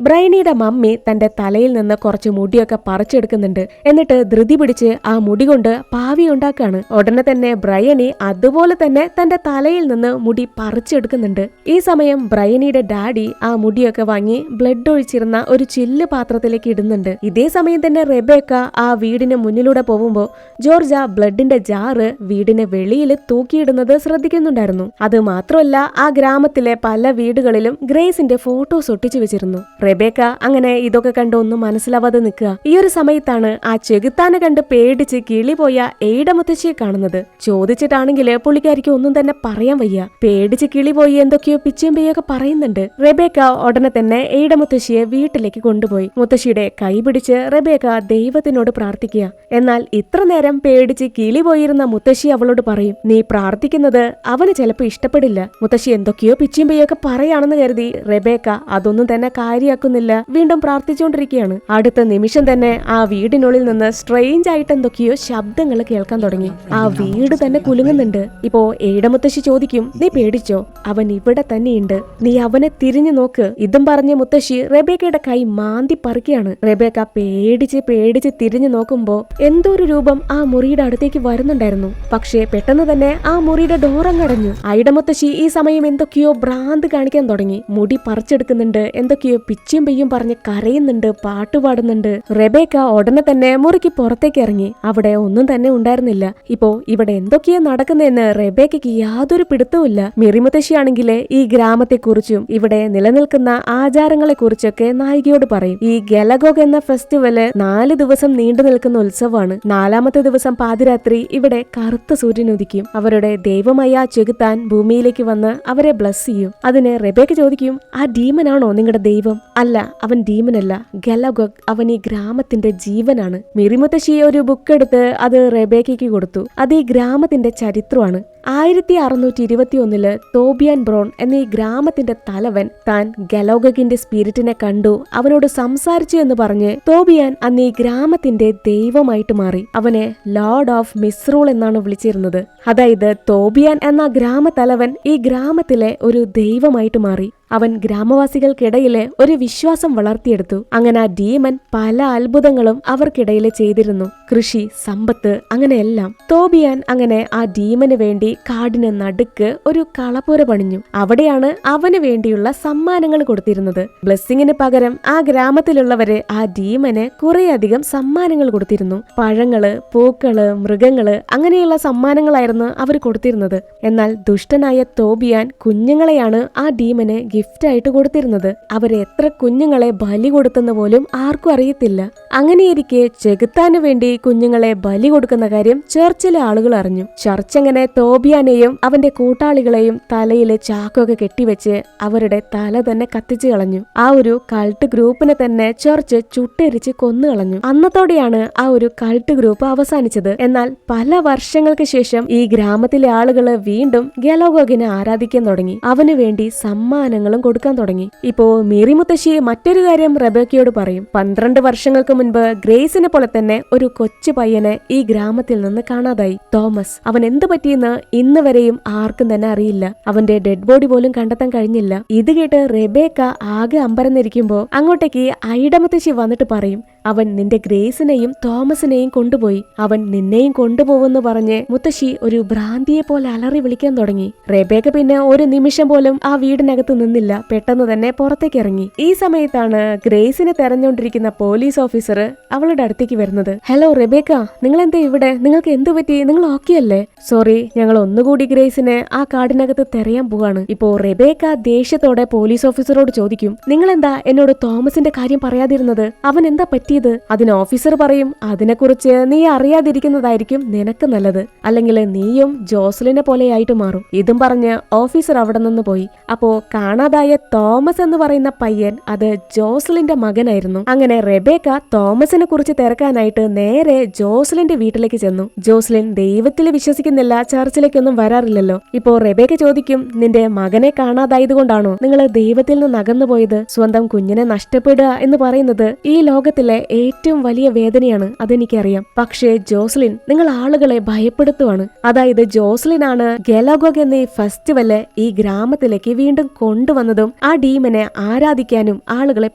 ബ്രയണിയുടെ മമ്മി തന്റെ തലയിൽ നിന്ന് കുറച്ച് മുടിയൊക്കെ പറിച്ചെടുക്കുന്നുണ്ട്. എന്നിട്ട് ധൃതി പിടിച്ച് ആ മുടി കൊണ്ട് പാവി ഉണ്ടാക്കാണ്. ഉടനെ തന്നെ ബ്രയണി അതുപോലെ തന്നെ തന്റെ തലയിൽ നിന്ന് മുടി പറിച്ചെടുക്കുന്നുണ്ട്. ഈ സമയം ബ്രയണിയുടെ ഡാഡി ആ മുടിയൊക്കെ വാങ്ങി ബ്ലഡ് ഒഴിച്ചിരുന്ന ഒരു ചില്ല് പാത്രത്തിലേക്ക് ഇടുന്നുണ്ട്. ഇതേ സമയം തന്നെ റെബേക്ക ആ വീടിന് മുന്നിലൂടെ പോകുമ്പോ ജോർജ ബ്ലഡിന്റെ ജാറ് വീടിന് വെളിയിൽ തൂക്കിയിടുന്നത് ശ്രദ്ധിക്കുന്നുണ്ടായിരുന്നു. അത് മാത്രമല്ല, ആ ഗ്രാമത്തിലെ പല വീടുകളിലും ഗ്രേസിന്റെ ഫോട്ടോസ് ഒട്ടിച്ചു വെച്ചിരുന്നു. റെബേക്ക അങ്ങനെ ഇതൊക്കെ കണ്ട് ഒന്നും മനസ്സിലാവാതെ നിൽക്കുക. ഈ ഒരു സമയത്താണ് ആ ചെകുത്താനെ കണ്ട് പേടിച്ച് കിളിപോയ ഏയുടെ മുത്തശ്ശിയെ കാണുന്നത്. ചോദിച്ചിട്ടാണെങ്കിൽ പുള്ളിക്കാരിക്ക് ഒന്നും തന്നെ പറയാൻ വയ്യ. പേടിച്ച് കിളിപോയി എന്തൊക്കെയോ പിച്ചയും പെയ്യൊക്കെ പറയുന്നുണ്ട്. റെബേക്ക ഉടനെ തന്നെ ഏയുടെ മുത്തശ്ശിയെ വീട്ടിലേക്ക് കൊണ്ടുപോയി. മുത്തശ്ശിയുടെ കൈ പിടിച്ച് റെബേക്ക ദൈവത്തിനോട് പ്രാർത്ഥിക്കുക. എന്നാൽ ഇത്ര നേരം പേടിച്ച് കിളി പോയിരുന്ന മുത്തശ്ശി അവളോട് പറയും, നീ പ്രാർത്ഥിക്കുന്നത് അവന് ചിലപ്പോ ഇഷ്ടപ്പെടില്ല. മുത്തശ്ശി എന്തൊക്കെയോ പിച്ചിയും പെയ്യൊക്കെ പറയാണെന്ന് കരുതി റെബേക്ക അതൊന്നും തന്നെ കാര്യാക്കുന്നില്ല. വീണ്ടും പ്രാർത്ഥിച്ചുകൊണ്ടിരിക്കുകയാണ്. അടുത്ത നിമിഷം തന്നെ ആ വീടിനുള്ളിൽ നിന്ന് സ്ട്രെയിഞ്ച് ആയിട്ട് എന്തൊക്കെയോ ശബ്ദങ്ങൾ കേൾക്കാൻ തുടങ്ങി. ആ വീട് തന്നെ കുലുങ്ങുന്നുണ്ട്. ഇപ്പോ ഏയുടെ മുത്തശ്ശി ചോദിക്കും, നീ പേടിച്ചോ? അവൻ ഇവിടെ തന്നെയുണ്ട്, നീ അവനെ തിരിഞ്ഞു നോക്ക്. ഇതും പറഞ്ഞ് മുത്തശ്ശി റെബേക്കയുടെ കൈ മാന്തി പറിക്കുകയാണ്. റെബേക്ക പേടിച്ച് പേടിച്ച് തിരിഞ്ഞു നോക്കുമ്പോ എന്തോ ഒരു രൂപം ആ മുറിയുടെ അടുത്തേക്ക് വരുന്നുണ്ടായിരുന്നു. പക്ഷേ പെട്ടെന്ന് തന്നെ ആ മുറിയുടെ ഡോറങ്ങടഞ്ഞു. ഐഡ മുത്തശ്ശി ഈ സമയം എന്തൊക്കെയോ ഭ്രാന്ത് കാണിക്കാൻ തുടങ്ങി. മുടി പറിച്ചെടുക്കുന്നുണ്ട്, എന്തൊക്കെയോ പിച്ചും പെയ്യും പറഞ്ഞ് കരയുന്നുണ്ട്, പാട്ടുപാടുന്നുണ്ട്. റെബേക്ക ഉടനെ തന്നെ മുറിക്ക് പുറത്തേക്ക് ഇറങ്ങി. അവിടെ ഒന്നും തന്നെ ഉണ്ടായിരുന്നില്ല. ഇപ്പോ ഇവിടെ എന്തൊക്കെയോ നടക്കുന്നതെന്ന് റെബേക്കയ്ക്ക് യാതൊരു പിടുത്തവുമില്ല. മിറി മുത്തശ്ശിയാണെങ്കിൽ ഈ ഗ്രാമത്തെക്കുറിച്ചും ഇവിടെ നിലനിൽക്കുന്ന ആചാരങ്ങളെ കുറിച്ചൊക്കെ നായികയോട് പറയും. ഈ ഗലഗോഗ് എന്ന ഫെസ്റ്റിവല് 4 ദിവസം നീണ്ടു നിൽക്കുന്ന ഉത്സവമാണ്. 4ാമത്തെ ദിവസം പാതിരാത്രി ഇവിടെ കറുത്ത സൂര്യൻ ഉദിക്കും. അവരുടെ ദൈവമായ ചെകുത്താൻ ഭൂമിയിലേക്ക് വന്ന് അവരെ ബ്ലസ് ചെയ്യും. അതിന് റെബേക്ക ചോദിക്കും, ആ ഡീമനാണോ നിങ്ങളുടെ ദൈവം? അല്ല, അവൻ ഡീമനല്ല, ഗെലോഗോഗ് അവൻ ഈ ഗ്രാമത്തിന്റെ ജീവനാണ്. മിറിമുത്തശ്ശി ഒരു ബുക്ക് എടുത്ത് അത് റെബേക്കയ്ക്ക് കൊടുത്തു. അത് ഈ ഗ്രാമത്തിന്റെ ചരിത്രമാണ്. 1621 തോബിയാൻ ബ്രോൺ എന്ന ഈ ഗ്രാമത്തിന്റെ തലവൻ താൻ ഗെലോഗോഗിന്റെ സ്പിരിറ്റിനെ കണ്ടു, അവനോട് സംസാരിച്ചു എന്ന് പറഞ്ഞ് തോബിയാൻ അന്ന് ഈ ഗ്രാമത്തിന്റെ ദൈവമായിട്ട് മാറി. അവനെ ലോർഡ് ഓഫ് മിസ്രൂൾ എന്നാണ് വിളിച്ചിരുന്നത്. അതായത് തോബിയാൻ എന്ന ഗ്രാമത്തലവൻ ഈ ഗ്രാമത്തിലെ ഒരു ദൈവമായിട്ട് മാറി. അവൻ ഗ്രാമവാസികൾക്കിടയിലെ ഒരു വിശ്വാസം വളർത്തിയെടുത്തു. അങ്ങനെ ആ ഡീമൻ പല അത്ഭുതങ്ങളും അവർക്കിടയിൽ ചെയ്തിരുന്നു. കൃഷി, സമ്പത്ത്, അങ്ങനെയെല്ലാം. തോബിയാൻ അങ്ങനെ ആ ഡീമന് വേണ്ടി കാടിന് നടുക്ക് ഒരു കളപ്പുര പണിഞ്ഞു. അവിടെയാണ് അവന് വേണ്ടിയുള്ള സമ്മാനങ്ങൾ കൊടുത്തിരുന്നത്. ബ്ലെസ്സിങ്ങിന് പകരം ആ ഗ്രാമത്തിലുള്ളവര് ആ ഡീമന് കുറേയധികം സമ്മാനങ്ങൾ കൊടുത്തിരുന്നു. പഴങ്ങള്, പൂക്കള്, മൃഗങ്ങള്, അങ്ങനെയുള്ള സമ്മാനങ്ങളായിരുന്നു അവർ കൊടുത്തിരുന്നത്. എന്നാൽ ദുഷ്ടനായ തോബിയാൻ കുഞ്ഞുങ്ങളെയാണ് ആ ഡീമന് ഗിഫ്റ്റായിട്ട് കൊടുത്തിരുന്നത്. അവര് എത്ര കുഞ്ഞുങ്ങളെ ബലി കൊടുത്തെന്ന് പോലും ആർക്കും അറിയത്തില്ല. അങ്ങനെയിരിക്കെ ചെകുത്താന് വേണ്ടി കുഞ്ഞുങ്ങളെ ബലി കൊടുക്കുന്ന കാര്യം ചർച്ചിലെ ആളുകൾ അറിഞ്ഞു. ചർച്ച് അങ്ങനെ തോബിയാനെയും അവന്റെ കൂട്ടാളികളെയും തലയിൽ ചാക്കൊക്കെ കെട്ടിവെച്ച് അവരുടെ തല തന്നെ കത്തിച്ചു കളഞ്ഞു. ആ ഒരു കൾട്ട് ഗ്രൂപ്പിനെ തന്നെ ചർച്ച് ചുട്ടെരിച്ച് കൊന്നുകളഞ്ഞു. അന്നത്തോടെയാണ് ആ ഒരു കൾട്ട് ഗ്രൂപ്പ് അവസാനിച്ചത്. എന്നാൽ പല വർഷങ്ങൾക്ക് ശേഷം ഈ ഗ്രാമത്തിലെ ആളുകള് വീണ്ടും ഗെലോഗോഗിനെ ആരാധിക്കാൻ തുടങ്ങി. അവന് വേണ്ടി സമ്മാനങ്ങളും കൊടുക്കാൻ തുടങ്ങി. ഇപ്പോ മിറിമുത്തശ്ശി മറ്റൊരു കാര്യം റെബേക്കയോട് പറയും. 12 വർഷങ്ങൾക്ക് മുൻപ് ഗ്രേസിനെ പോലെ തന്നെ ഒരു കൊച്ചു പയ്യനെ ഈ ഗ്രാമത്തിൽ നിന്ന് കാണാതായി. തോമസ്. അവൻ എന്ത് പറ്റിയെന്ന് ഇന്ന് വരെയും ആർക്കും തന്നെ അറിയില്ല. അവന്റെ ഡെഡ് ബോഡി പോലും കണ്ടെത്താൻ കഴിഞ്ഞില്ല. ഇത് കേട്ട് റെബേക്ക ആകെ അമ്പരന്നിരിക്കുമ്പോ അങ്ങോട്ടേക്ക് ഐഡമുത്തശ്ശി വന്നിട്ട് പറയും, അവൻ നിന്റെ ഗ്രേസിനെയും തോമസിനെയും കൊണ്ടുപോയി. അവൻ നിന്നെയും കൊണ്ടുപോകുമെന്ന് പറഞ്ഞ് മുത്തശ്ശി ഒരു ഭ്രാന്തിയെ പോലെ അലറി വിളിക്കാൻ തുടങ്ങി. റെബേക്ക പിന്നെ ഒരു നിമിഷം പോലും ആ വീടിനകത്ത് നിന്നില്ല. പെട്ടെന്ന് തന്നെ പുറത്തേക്ക് ഇറങ്ങി. ഈ സമയത്താണ് ഗ്രേസിനെ തെരഞ്ഞുകൊണ്ടിരിക്കുന്ന പോലീസ് ഓഫീസർ അവളുടെ അടുത്തേക്ക് വരുന്നത്. ഹലോ റെബേക്ക, നിങ്ങൾ എന്താ ഇവിടെ? നിങ്ങൾക്ക് എന്ത് പറ്റി? നിങ്ങൾ ഓക്കെ അല്ലേ? സോറി, ഞങ്ങൾ ഒന്നുകൂടി ഗ്രേസിനെ ആ കാടിനകത്ത് തെരയാൻ പോവാണ്. ഇപ്പോ റെബേക്ക ദേഷ്യത്തോടെ പോലീസ് ഓഫീസറോട് ചോദിക്കും, നിങ്ങൾ എന്താ എന്നോട് തോമസിന്റെ കാര്യം പറയാതിരുന്നത്? അവൻ എന്താ പറ്റിയത്? അതിന് ഓഫീസർ പറയും, അതിനെക്കുറിച്ച് നീ അറിയാതിരിക്കുന്നതായിരിക്കും നിനക്ക് നല്ലത്, അല്ലെങ്കിൽ നീയും ജോസ്ലിനെ പോലെയായിട്ട് മാറും. ഇതും പറഞ്ഞ് ഓഫീസർ അവിടെ നിന്ന് പോയി. അപ്പോ കാണാതായ തോമസ് എന്ന് പറയുന്ന പയ്യൻ അത് ജോസ്ലിന്റെ മകനായിരുന്നു. അങ്ങനെ റെബേക്ക തോമസിനെ കുറിച്ച് തിരക്കാനായിട്ട് നേരെ ജോസ്ലിന്റെ വീട്ടിലേക്ക് ചെന്നു. ജോസ്ലിൻ ദൈവത്തിൽ വിശ്വസിക്കുന്നില്ല, ചർച്ചിലേക്കൊന്നും വരാറില്ലല്ലോ. ഇപ്പോ റെബേക്ക ചോദിക്കും, നിന്റെ മകനെ കാണാതായതുകൊണ്ടാണോ നിങ്ങൾ ദൈവത്തിൽ നിന്ന് അകന്നുപോയത്? സ്വന്തം കുഞ്ഞിനെ നഷ്ടപ്പെടുക എന്ന് പറയുന്നത് ഈ ലോകത്തിലെ ഏറ്റവും വലിയ വേദനയാണ്, അതെനിക്കറിയാം. പക്ഷേ ജോസ്ലിൻ, നിങ്ങൾ ആളുകളെ ഭയപ്പെടുത്തുവാണ്. അതായത് ജോസ്ലിനാണ് ഗെലോഗോഗ് എന്ന ഈ ഫെസ്റ്റിവല് ഈ ഗ്രാമത്തിലേക്ക് വീണ്ടും കൊണ്ടുവന്നതും ആ ഡീമനെ ആരാധിക്കാനും ആളുകളെ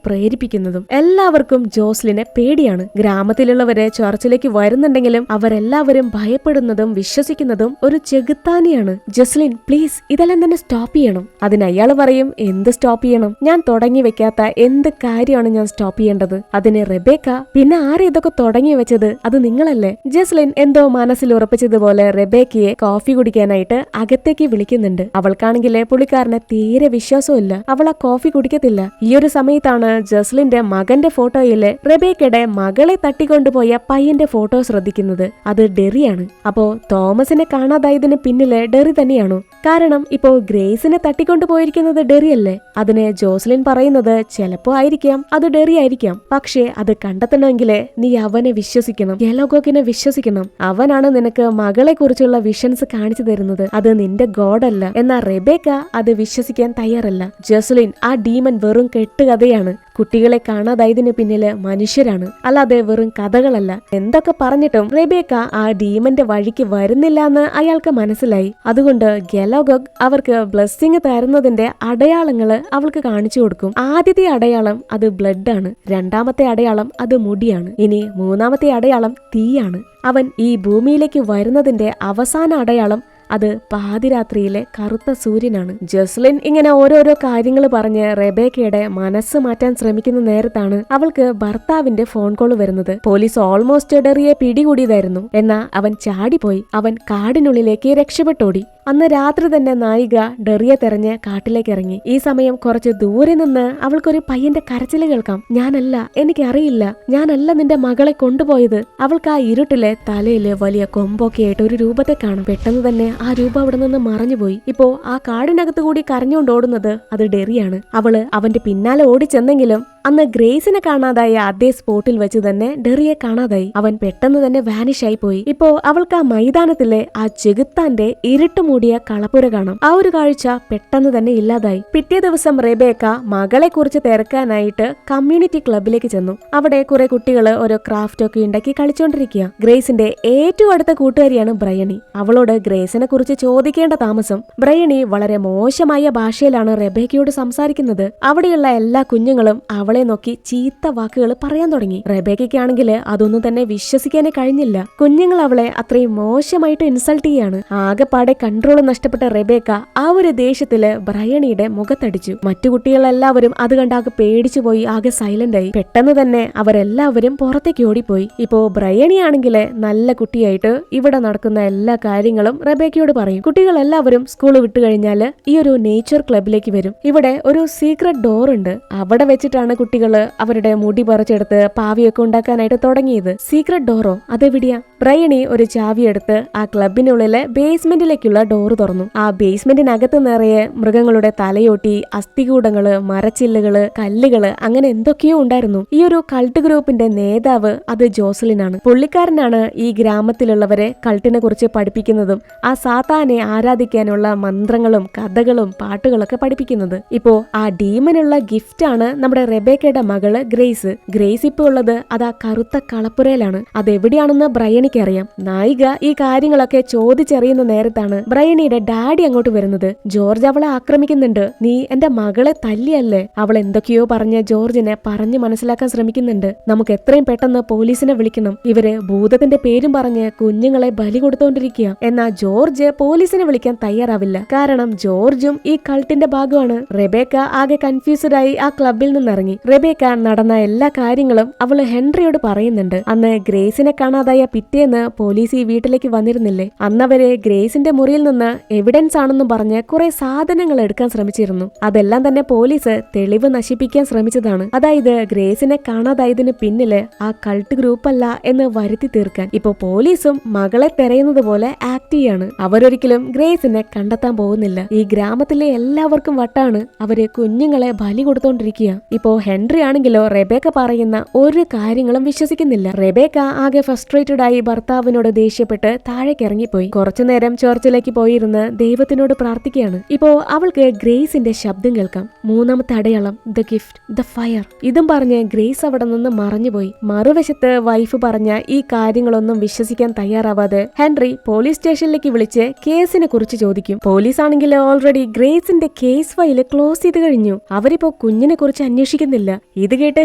പ്രേരിപ്പിക്കുന്നതും. എല്ലാവർക്കും ജോസ്ലിനെ പേടിയാണ്. ഗ്രാമത്തിലുള്ളവര് ചർച്ചിലേക്ക് വരുന്നുണ്ടെങ്കിലും അവരെല്ലാവരും ഭയപ്പെടുന്നതും വിശ്വസിക്കുന്നതും ഒരു ചെകുത്താനെയാണ്. ജസ്ലിൻ പ്ലീസ്, ഇതെല്ലാം തന്നെ സ്റ്റോപ്പ് ചെയ്യണം. അതിന് അയാൾ പറയും, എന്ത് സ്റ്റോപ്പ് ചെയ്യണം? ഞാൻ തുടങ്ങി വെക്കാത്ത എന്ത് കാര്യമാണ് ഞാൻ സ്റ്റോപ്പ് ചെയ്യേണ്ടത്? അതിന് റെബേക്ക, പിന്നെ ആരെ ഇതൊക്കെ തുടങ്ങി വെച്ചത്? അത് നിങ്ങളല്ലേ? ജസ്ലിൻ എന്തോ മനസ്സിൽ ഉറപ്പിച്ചതുപോലെ റെബേക്കയെ കോഫി കുടിക്കാനായിട്ട് അകത്തേക്ക് വിളിക്കുന്നുണ്ട്. അവൾക്കാണെങ്കിലേ പുള്ളിക്കാരനെ തീരെ വിശ്വാസമില്ല. അവൾ ആ കോഫി കുടിക്കത്തില്ല. ഈ ഒരു സമയത്താണ് ജസ്ലിന്റെ മകന്റെ ഫോട്ടോയില് റെബേക്കയുടെ മകളെ തട്ടിക്കൊണ്ടുപോയ പയ്യന്റെ ഫോട്ടോ ശ്രദ്ധിക്കുന്നത്. അത് ഡെറിയാണ്. അപ്പോ തോമസിനെ കാണാതായതിന് പിന്നില് ഡെറി തന്നെയാണോ? കാരണം ഇപ്പോ ഗ്രേസിനെ തട്ടിക്കൊണ്ടുപോയിരിക്കുന്നത് ഡെറിയല്ലേ? അതിന് ജോസ്ലിൻ പറയുന്നത്, ചിലപ്പോ ആയിരിക്കാം, അത് ഡെറി ആയിരിക്കാം. പക്ഷേ അത് കണ്ടെത്തണമെങ്കിലേ നീ അവനെ വിശ്വസിക്കണം, ഗെലോഗോഗിനെ വിശ്വസിക്കണം. അവനാണ് നിനക്ക് മകളെ കുറിച്ചുള്ള വിഷൻസ് കാണിച്ചു തരുന്നത്. അത് നിന്റെ ഗോഡല്ല. എന്നാൽ റെബേക്ക അത് വിശ്വസിക്കാൻ തയ്യാറല്ല. ജസ്ലിൻ, ആ ഡീമൻ വെറും കെട്ടുകഥയാണ്. കുട്ടികളെ കാണാതായതിന് പിന്നില് മനുഷ്യരാണ്, അല്ലാതെ വെറും കഥകളല്ല. എന്തൊക്കെ പറഞ്ഞിട്ടും റെബേക്ക ആ ഡീമന്റെ വഴിക്ക് വരുന്നില്ല എന്ന് അയാൾക്ക് മനസ്സിലായി. അതുകൊണ്ട് ഗെലോഗോഗ് അവർക്ക് ബ്ലെസ്സിങ് തരുന്നതിന്റെ അടയാളങ്ങള് അവൾക്ക് കാണിച്ചു കൊടുക്കും. ആദ്യത്തെ അടയാളം അത് ബ്ലഡ് ആണ്. രണ്ടാമത്തെ അടയാളം അത് മുടിയാണ്. ഇനി മൂന്നാമത്തെ അടയാളം തീയാണ്. അവൻ ഈ ഭൂമിയിലേക്ക് വരുന്നതിന്റെ അവസാന അടയാളം അത് പാതിരാത്രിയിലെ കറുത്ത സൂര്യനാണ്. ജസ്ലിൻ ഇങ്ങനെ ഓരോരോ കാര്യങ്ങൾ പറഞ്ഞ് റെബേക്കയുടെ മനസ്സ് മാറ്റാൻ ശ്രമിക്കുന്ന നേരത്താണ് അവൾക്ക് ഭർത്താവിന്റെ ഫോൺ കോൾ വരുന്നത്. പോലീസ് ഓൾമോസ്റ്റ് ഡെറിയെ പിടികൂടിയതായിരുന്നു. എന്നാ അവൻ ചാടിപ്പോയി. അവൻ കാടിനുള്ളിലേക്ക് രക്ഷപ്പെട്ടോടി. അന്ന് രാത്രി തന്നെ നായിക ഡെറിയെ തെരഞ്ഞ് കാട്ടിലേക്ക് ഇറങ്ങി. ഈ സമയം കുറച്ച് ദൂരെ നിന്ന് അവൾക്കൊരു പയ്യന്റെ കരച്ചില് കേൾക്കാം. ഞാനല്ല, എനിക്കറിയില്ല, ഞാനല്ല നിന്റെ മകളെ കൊണ്ടുപോയത്. അവൾക്ക് ആ ഇരുട്ടിലെ തലയില് വലിയ കൊമ്പൊക്കെ ആയിട്ട് ഒരു രൂപത്തെ കാണും. പെട്ടെന്ന് തന്നെ ആ രൂപം അവിടെ നിന്ന് മറഞ്ഞുപോയി. ഇപ്പോ ആ കാടിനകത്ത് കൂടി കരഞ്ഞുകൊണ്ട് ഓടുന്നത് അത് ഡെറിയാണ്. അവള് അവന്റെ പിന്നാലെ ഓടിച്ചെന്നെങ്കിലും അന്ന് ഗ്രേസിനെ കാണാതായ അതേ സ്പോട്ടിൽ വെച്ച് തന്നെ ഡെറിയെ കാണാതായി. അവൻ പെട്ടെന്ന് തന്നെ വാനിഷ് ആയി പോയി. ഇപ്പോ അവൾക്ക് ആ മൈതാനത്തിലെ ആ ചെകുത്താന്റെ ഇരുട്ടുമൂടിയ കളപ്പുര കാണാം. ആ ഒരു കാഴ്ച പെട്ടെന്ന് തന്നെ ഇല്ലാതായി. പിറ്റേ ദിവസം റെബേക്ക മകളെ കുറിച്ച് തിരക്കാനായിട്ട് കമ്മ്യൂണിറ്റി ക്ലബിലേക്ക് ചെന്നു. അവിടെ കുറെ കുട്ടികള് ഓരോ ക്രാഫ്റ്റ് ഒക്കെ ഉണ്ടാക്കി കളിച്ചോണ്ടിരിക്കുക. ഗ്രേസിന്റെ ഏറ്റവും അടുത്ത കൂട്ടുകാരിയാണ് ബ്രയണി. അവളോട് ഗ്രേസിനെ കുറിച്ച് ചോദിക്കേണ്ട താമസം ബ്രയണി വളരെ മോശമായ ഭാഷയിലാണ് റെബേക്കയോട് സംസാരിക്കുന്നത്. അവിടെയുള്ള എല്ലാ കുഞ്ഞുങ്ങളും അവളെ നോക്കി ചീത്ത വാക്കുകൾ പറയാൻ തുടങ്ങി. റെബേക്കയ്ക്കാണെങ്കിൽ അതൊന്നും തന്നെ വിശ്വസിക്കാനേ കഴിഞ്ഞില്ല. കുഞ്ഞുങ്ങൾ അവളെ അത്രയും മോശമായിട്ട് ഇൻസൾട്ട് ചെയ്യാണ്. ആകെപ്പാടെ കൺട്രോൾ നഷ്ടപ്പെട്ട റെബേക്ക ആ ഒരു ദേഷ്യത്തില് ബ്രയണിയുടെ മുഖത്തടിച്ചു. മറ്റു കുട്ടികളെല്ലാവരും അത് കണ്ടാകെ പേടിച്ചു പോയി, ആകെ സൈലന്റ് ആയി. പെട്ടെന്ന് തന്നെ അവരെല്ലാവരും പുറത്തേക്ക് ഓടിപ്പോയി. ഇപ്പോ ബ്രയണി ആണെങ്കിൽ നല്ല കുട്ടിയായിട്ട് ഇവിടെ നടക്കുന്ന എല്ലാ കാര്യങ്ങളും റെബേക്കയോട് പറയും. കുട്ടികൾ എല്ലാവരും സ്കൂൾ വിട്ടു കഴിഞ്ഞാല് ഈ ഒരു നേച്ചർ ക്ലബിലേക്ക് വരും. ഇവിടെ ഒരു സീക്രട്ട് ഡോർ ഉണ്ട്. അവിടെ വെച്ചിട്ടാണ് കുട്ടികള് അവരുടെ മുടി പറിച്ചെടുത്ത് പാവിയൊക്കെ ഉണ്ടാക്കാനായിട്ട് തുടങ്ങിയത്. സീക്രട്ട് ഡോറോ? അതെവിടെയാ? ബ്രയണി ഒരു ചാവി എടുത്ത് ആ ക്ലബിനുള്ളിലെ ബേസ്മെന്റിലേക്കുള്ള ഡോറ് തുറന്നു. ആ ബേസ്മെന്റിനകത്ത് നിറയെ മൃഗങ്ങളുടെ തലയോട്ടി, അസ്ഥികൂടങ്ങള്, മരച്ചില്ലുകള്, കല്ലുകള്, അങ്ങനെ എന്തൊക്കെയോ ഉണ്ടായിരുന്നു. ഈ ഒരു കൾട്ട് ഗ്രൂപ്പിന്റെ നേതാവ് അത് ജോസലിനാണ്. പുള്ളിക്കാരനാണ് ഈ ഗ്രാമത്തിലുള്ളവരെ കൾട്ടിനെ കുറിച്ച് പഠിപ്പിക്കുന്നതും ആ സാത്താനെ ആരാധിക്കാനുള്ള മന്ത്രങ്ങളും കഥകളും പാട്ടുകളൊക്കെ പഠിപ്പിക്കുന്നത്. ഇപ്പോ ആ ഡീമനുള്ള ഗിഫ്റ്റ് ആണ് നമ്മുടെ റെബേക്കയുടെ മകള് ഗ്രേസ്. ഗ്രേസ് ഇപ്പൊ ഉള്ളത് അത് ആ കറുത്ത കളപ്പുരയിലാണ്. അതെവിടെയാണെന്ന് ബ്രയണിക്ക് അറിയാം. നായിക ഈ കാര്യങ്ങളൊക്കെ ചോദിച്ചറിയുന്ന നേരത്താണ് ബ്രയണിയുടെ ഡാഡി അങ്ങോട്ട് വരുന്നത്. ജോർജ് അവളെ ആക്രമിക്കുന്നുണ്ട്. നീ എന്റെ മകളെ തല്ലിയല്ലേ? അവൾ എന്തൊക്കെയോ പറഞ്ഞ് ജോർജിനെ പറഞ്ഞു മനസ്സിലാക്കാൻ ശ്രമിക്കുന്നുണ്ട്. നമുക്ക് എത്രയും പെട്ടെന്ന് പോലീസിനെ വിളിക്കണം. ഇവര് ഭൂതത്തിന്റെ പേരും പറഞ്ഞ് കുഞ്ഞുങ്ങളെ ബലി കൊടുത്തോണ്ടിരിക്കുക. എന്നാ ജോർജ് പോലീസിനെ വിളിക്കാൻ തയ്യാറാവില്ല. കാരണം ജോർജും ഈ കൾട്ടിന്റെ ഭാഗമാണ്. റെബേക്ക ആകെ കൺഫ്യൂസ്ഡ് ആയി ആ ക്ലബിൽ നിന്നിറങ്ങി. റെബേക്ക നടന്ന എല്ലാ കാര്യങ്ങളും അവള് ഹെൻറിയോട് പറയുന്നുണ്ട്. അന്ന് ഗ്രേസിനെ കാണാതായ പിറ്റേന്ന് പോലീസ് ഈ വീട്ടിലേക്ക് വന്നിരുന്നില്ലേ? അന്നവര് ഗ്രേസിന്റെ മുറിയിൽ നിന്ന് എവിഡൻസ് ആണെന്നും പറഞ്ഞ് കുറെ സാധനങ്ങൾ എടുക്കാൻ ശ്രമിച്ചിരുന്നു. അതെല്ലാം തന്നെ പോലീസ് തെളിവ് നശിപ്പിക്കാൻ ശ്രമിച്ചതാണ്. അതായത് ഗ്രേസിനെ കാണാതായതിന് പിന്നില് ആ കൾട്ട് ഗ്രൂപ്പ് അല്ല എന്ന് വരുത്തി തീർക്കാൻ ഇപ്പൊ പോലീസും മകളെ തെരയുന്നത് പോലെ ആക്ട് ചെയ്യാണ്. അവരൊരിക്കലും ഗ്രേസിനെ കണ്ടെത്താൻ പോകുന്നില്ല. ഈ ഗ്രാമത്തിലെ എല്ലാവർക്കും വട്ടാണ്. അവര് കുഞ്ഞുങ്ങളെ ബലി കൊടുത്തോണ്ടിരിക്കുക. ഇപ്പോ ഹെൻറി ആണെങ്കിലോ റെബേക്ക പറയുന്ന ഒരു കാര്യങ്ങളും വിശ്വസിക്കുന്നില്ല. റെബേക്ക ആകെ ഫ്രസ്ട്രേറ്റഡ് ആയി ഭർത്താവിനോട് ദേഷ്യപ്പെട്ട് താഴേക്ക് ഇറങ്ങിപ്പോയി. കുറച്ചുനേരം ചർച്ചിലേക്ക് പോയിരുന്ന് ദൈവത്തിനോട് പ്രാർത്ഥിക്കുകയാണ്. ഇപ്പോ അവൾക്ക് ഗ്രേസിന്റെ ശബ്ദം കേൾക്കാം. മൂന്നാമത്തെ അടയാളം, ദ ഗിഫ്റ്റ്, ദ ഫയർ. ഇതും പറഞ്ഞ് ഗ്രേസ് അവിടെ നിന്ന് മറഞ്ഞുപോയി. മറുവശത്ത് വൈഫ് പറഞ്ഞ ഈ കാര്യങ്ങളൊന്നും വിശ്വസിക്കാൻ തയ്യാറാവാതെ ഹെൻറി പോലീസ് സ്റ്റേഷനിലേക്ക് വിളിച്ച് കേസിനെ കുറിച്ച് ചോദിക്കും. പോലീസ് ആണെങ്കിൽ ഓൾറെഡി ഗ്രേസിന്റെ കേസ് ഫയല് ക്ലോസ് ചെയ്ത് കഴിഞ്ഞു. അവരിപ്പോ കുഞ്ഞിനെ കുറിച്ച് അന്വേഷിക്കുന്നില്ല. ഇത് കേട്ട്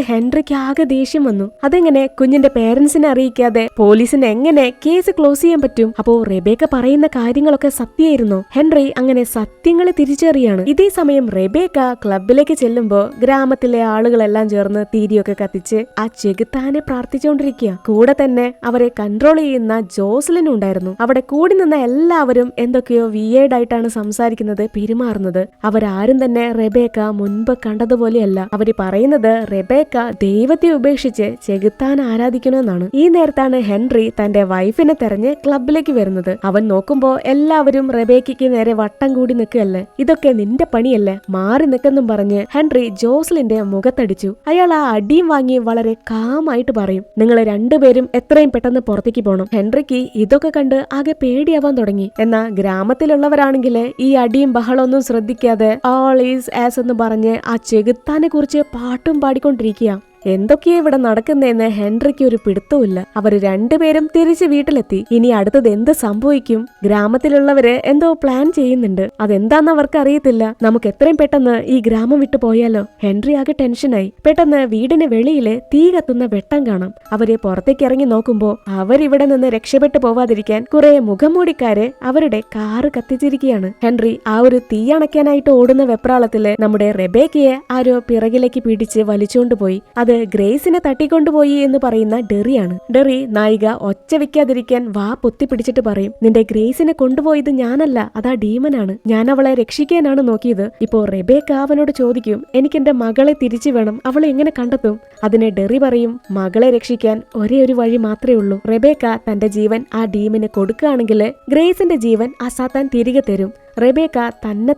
ഹെൻറിക്ക് ആകെ ദേഷ്യം വന്നു. അതെങ്ങനെ കുഞ്ഞിന്റെ പേരൻസിനെ അറിയിക്കാതെ പോലീസിന് എങ്ങനെ കേസ് ക്ലോസ് ചെയ്യാൻ പറ്റും? അപ്പോ റെബേക്ക പറയുന്ന കാര്യങ്ങളൊക്കെ സത്യമായിരുന്നോ? ഹെൻറി അങ്ങനെ സത്യങ്ങളെ തിരിച്ചറിയാണ്. ഇതേ സമയം റെബേക്ക ക്ലബിലേക്ക് ചെല്ലുമ്പോ ഗ്രാമത്തിലെ ആളുകളെല്ലാം ചേർന്ന് തീരിയൊക്കെ കത്തിച്ച് ആ ചെകുത്താനെ പ്രാർത്ഥിച്ചുകൊണ്ടിരിക്കുക. കൂടെ തന്നെ അവരെ കൺട്രോൾ ചെയ്യുന്ന ജോസ്ലിനും ഉണ്ടായിരുന്നു. അവിടെ കൂടി നിന്ന എല്ലാവരും എന്തൊക്കെയോ വിയേർഡായിട്ടാണ് സംസാരിക്കുന്നത്, പെരുമാറുന്നത്. അവരാരും തന്നെ റെബേക്ക മുൻപ് കണ്ടതുപോലെയല്ല. അവര് പറയുന്നത് റെബേക്ക ദൈവത്തെ ഉപേക്ഷിച്ച് ചെകുത്താൻ ആരാധിക്കണമെന്നാണ്. ഈ നേരത്താണ് ഹെൻറി തന്റെ വൈഫിനെ തെരഞ്ഞ് ക്ലബിലേക്ക് വരുന്നത്. അവൻ നോക്കുമ്പോ എല്ലാവരും റെബേക്കയ്ക്ക് നേരെ വട്ടം കൂടി നിൽക്കുകയല്ലേ. ഇതൊക്കെ നിന്റെ പണിയല്ലേ, മാറി നിൽക്കെന്നും പറഞ്ഞ് ഹെൻറി ജോസ്ലിന്റെ മുഖത്തടിച്ചു. അയാൾ ആ അടിയും വാങ്ങി വളരെ കാമായിട്ട് പറയും, നിങ്ങൾ രണ്ടുപേരും എത്രയും പെട്ടെന്ന് പുറത്തേക്ക് പോകണം. ഹെൻറിക്ക് ഇതൊക്കെ കണ്ട് ആകെ പേടിയാവാൻ തുടങ്ങി. എന്നാ ഗ്രാമത്തിലുള്ളവരാണെങ്കിൽ ഈ അടിയും ബഹളമൊന്നും ശ്രദ്ധിക്കാതെ ഓൾ ഈസ് ആസ് എന്ന് പറഞ്ഞ് ആ ചെകുത്താനെ കുറിച്ച് പാട്ടും പാടിക്കൊണ്ടിരിക്കുക. എന്തൊക്കെയാ ഇവിടെ നടക്കുന്നതെന്ന് ഹെൻറിക്ക് ഒരു പിടുത്തമില്ല. അവർ രണ്ടുപേരും തിരിച്ച് വീട്ടിലെത്തി. ഇനി അടുത്തത് എന്ത് സംഭവിക്കും? ഗ്രാമത്തിലുള്ളവര് എന്തോ പ്ലാൻ ചെയ്യുന്നുണ്ട്. അതെന്താന്ന് അവർക്ക് അറിയത്തില്ല. നമുക്ക് എത്രയും പെട്ടെന്ന് ഈ ഗ്രാമം വിട്ടു പോയാലോ? ഹെൻറി ആകെ ടെൻഷനായി. പെട്ടെന്ന് വീടിന് വെളിയില് തീ കത്തുന്ന വെട്ടം കാണാം. അവര് പുറത്തേക്ക് ഇറങ്ങി നോക്കുമ്പോ അവരിവിടെ നിന്ന് രക്ഷപ്പെട്ടു പോവാതിരിക്കാൻ കുറെ മുഖംമൂടിക്കാര് അവരുടെ കാറ് കത്തിച്ചിരിക്കുകയാണ്. ഹെൻറി ആ ഒരു തീ അണയ്ക്കാനായിട്ട് ഓടുന്ന വെപ്രാളത്തില് നമ്മുടെ റെബേക്കയെ ആരോ പിറകിലേക്ക് പിടിച്ച് വലിച്ചോണ്ടുപോയി. അത് ഗ്രേസിനെ തട്ടിക്കൊണ്ടുപോയി എന്ന് പറയുന്ന ഡെറിയാണ്. ഡെറി നായിക ഒച്ച വെക്കാതിരിക്കാൻ വാ പൊത്തിപ്പിടിച്ചിട്ട് പറയും, നിന്റെ ഗ്രേസിനെ കൊണ്ടുപോയത് ഞാനല്ല, അതാ ഡീമനാണ്. ഞാൻ അവളെ രക്ഷിക്കാനാണ് നോക്കിയത്. ഇപ്പോ റെബേക്ക അവനോട് ചോദിക്കും, എനിക്ക് എന്റെ മകളെ തിരിച്ചു വേണം, അവളെ എങ്ങനെ കണ്ടെത്തും? അതിന് ഡെറി പറയും, മകളെ രക്ഷിക്കാൻ ഒരേ ഒരു വഴി മാത്രമേ ഉള്ളൂ. റെബേക്ക തന്റെ ജീവൻ ആ ഡീമിന് കൊടുക്കുകയാണെങ്കിൽ ഗ്രേസിന്റെ ജീവൻ ആ സാത്താൻ തിരികെ തരും. റെബേക്ക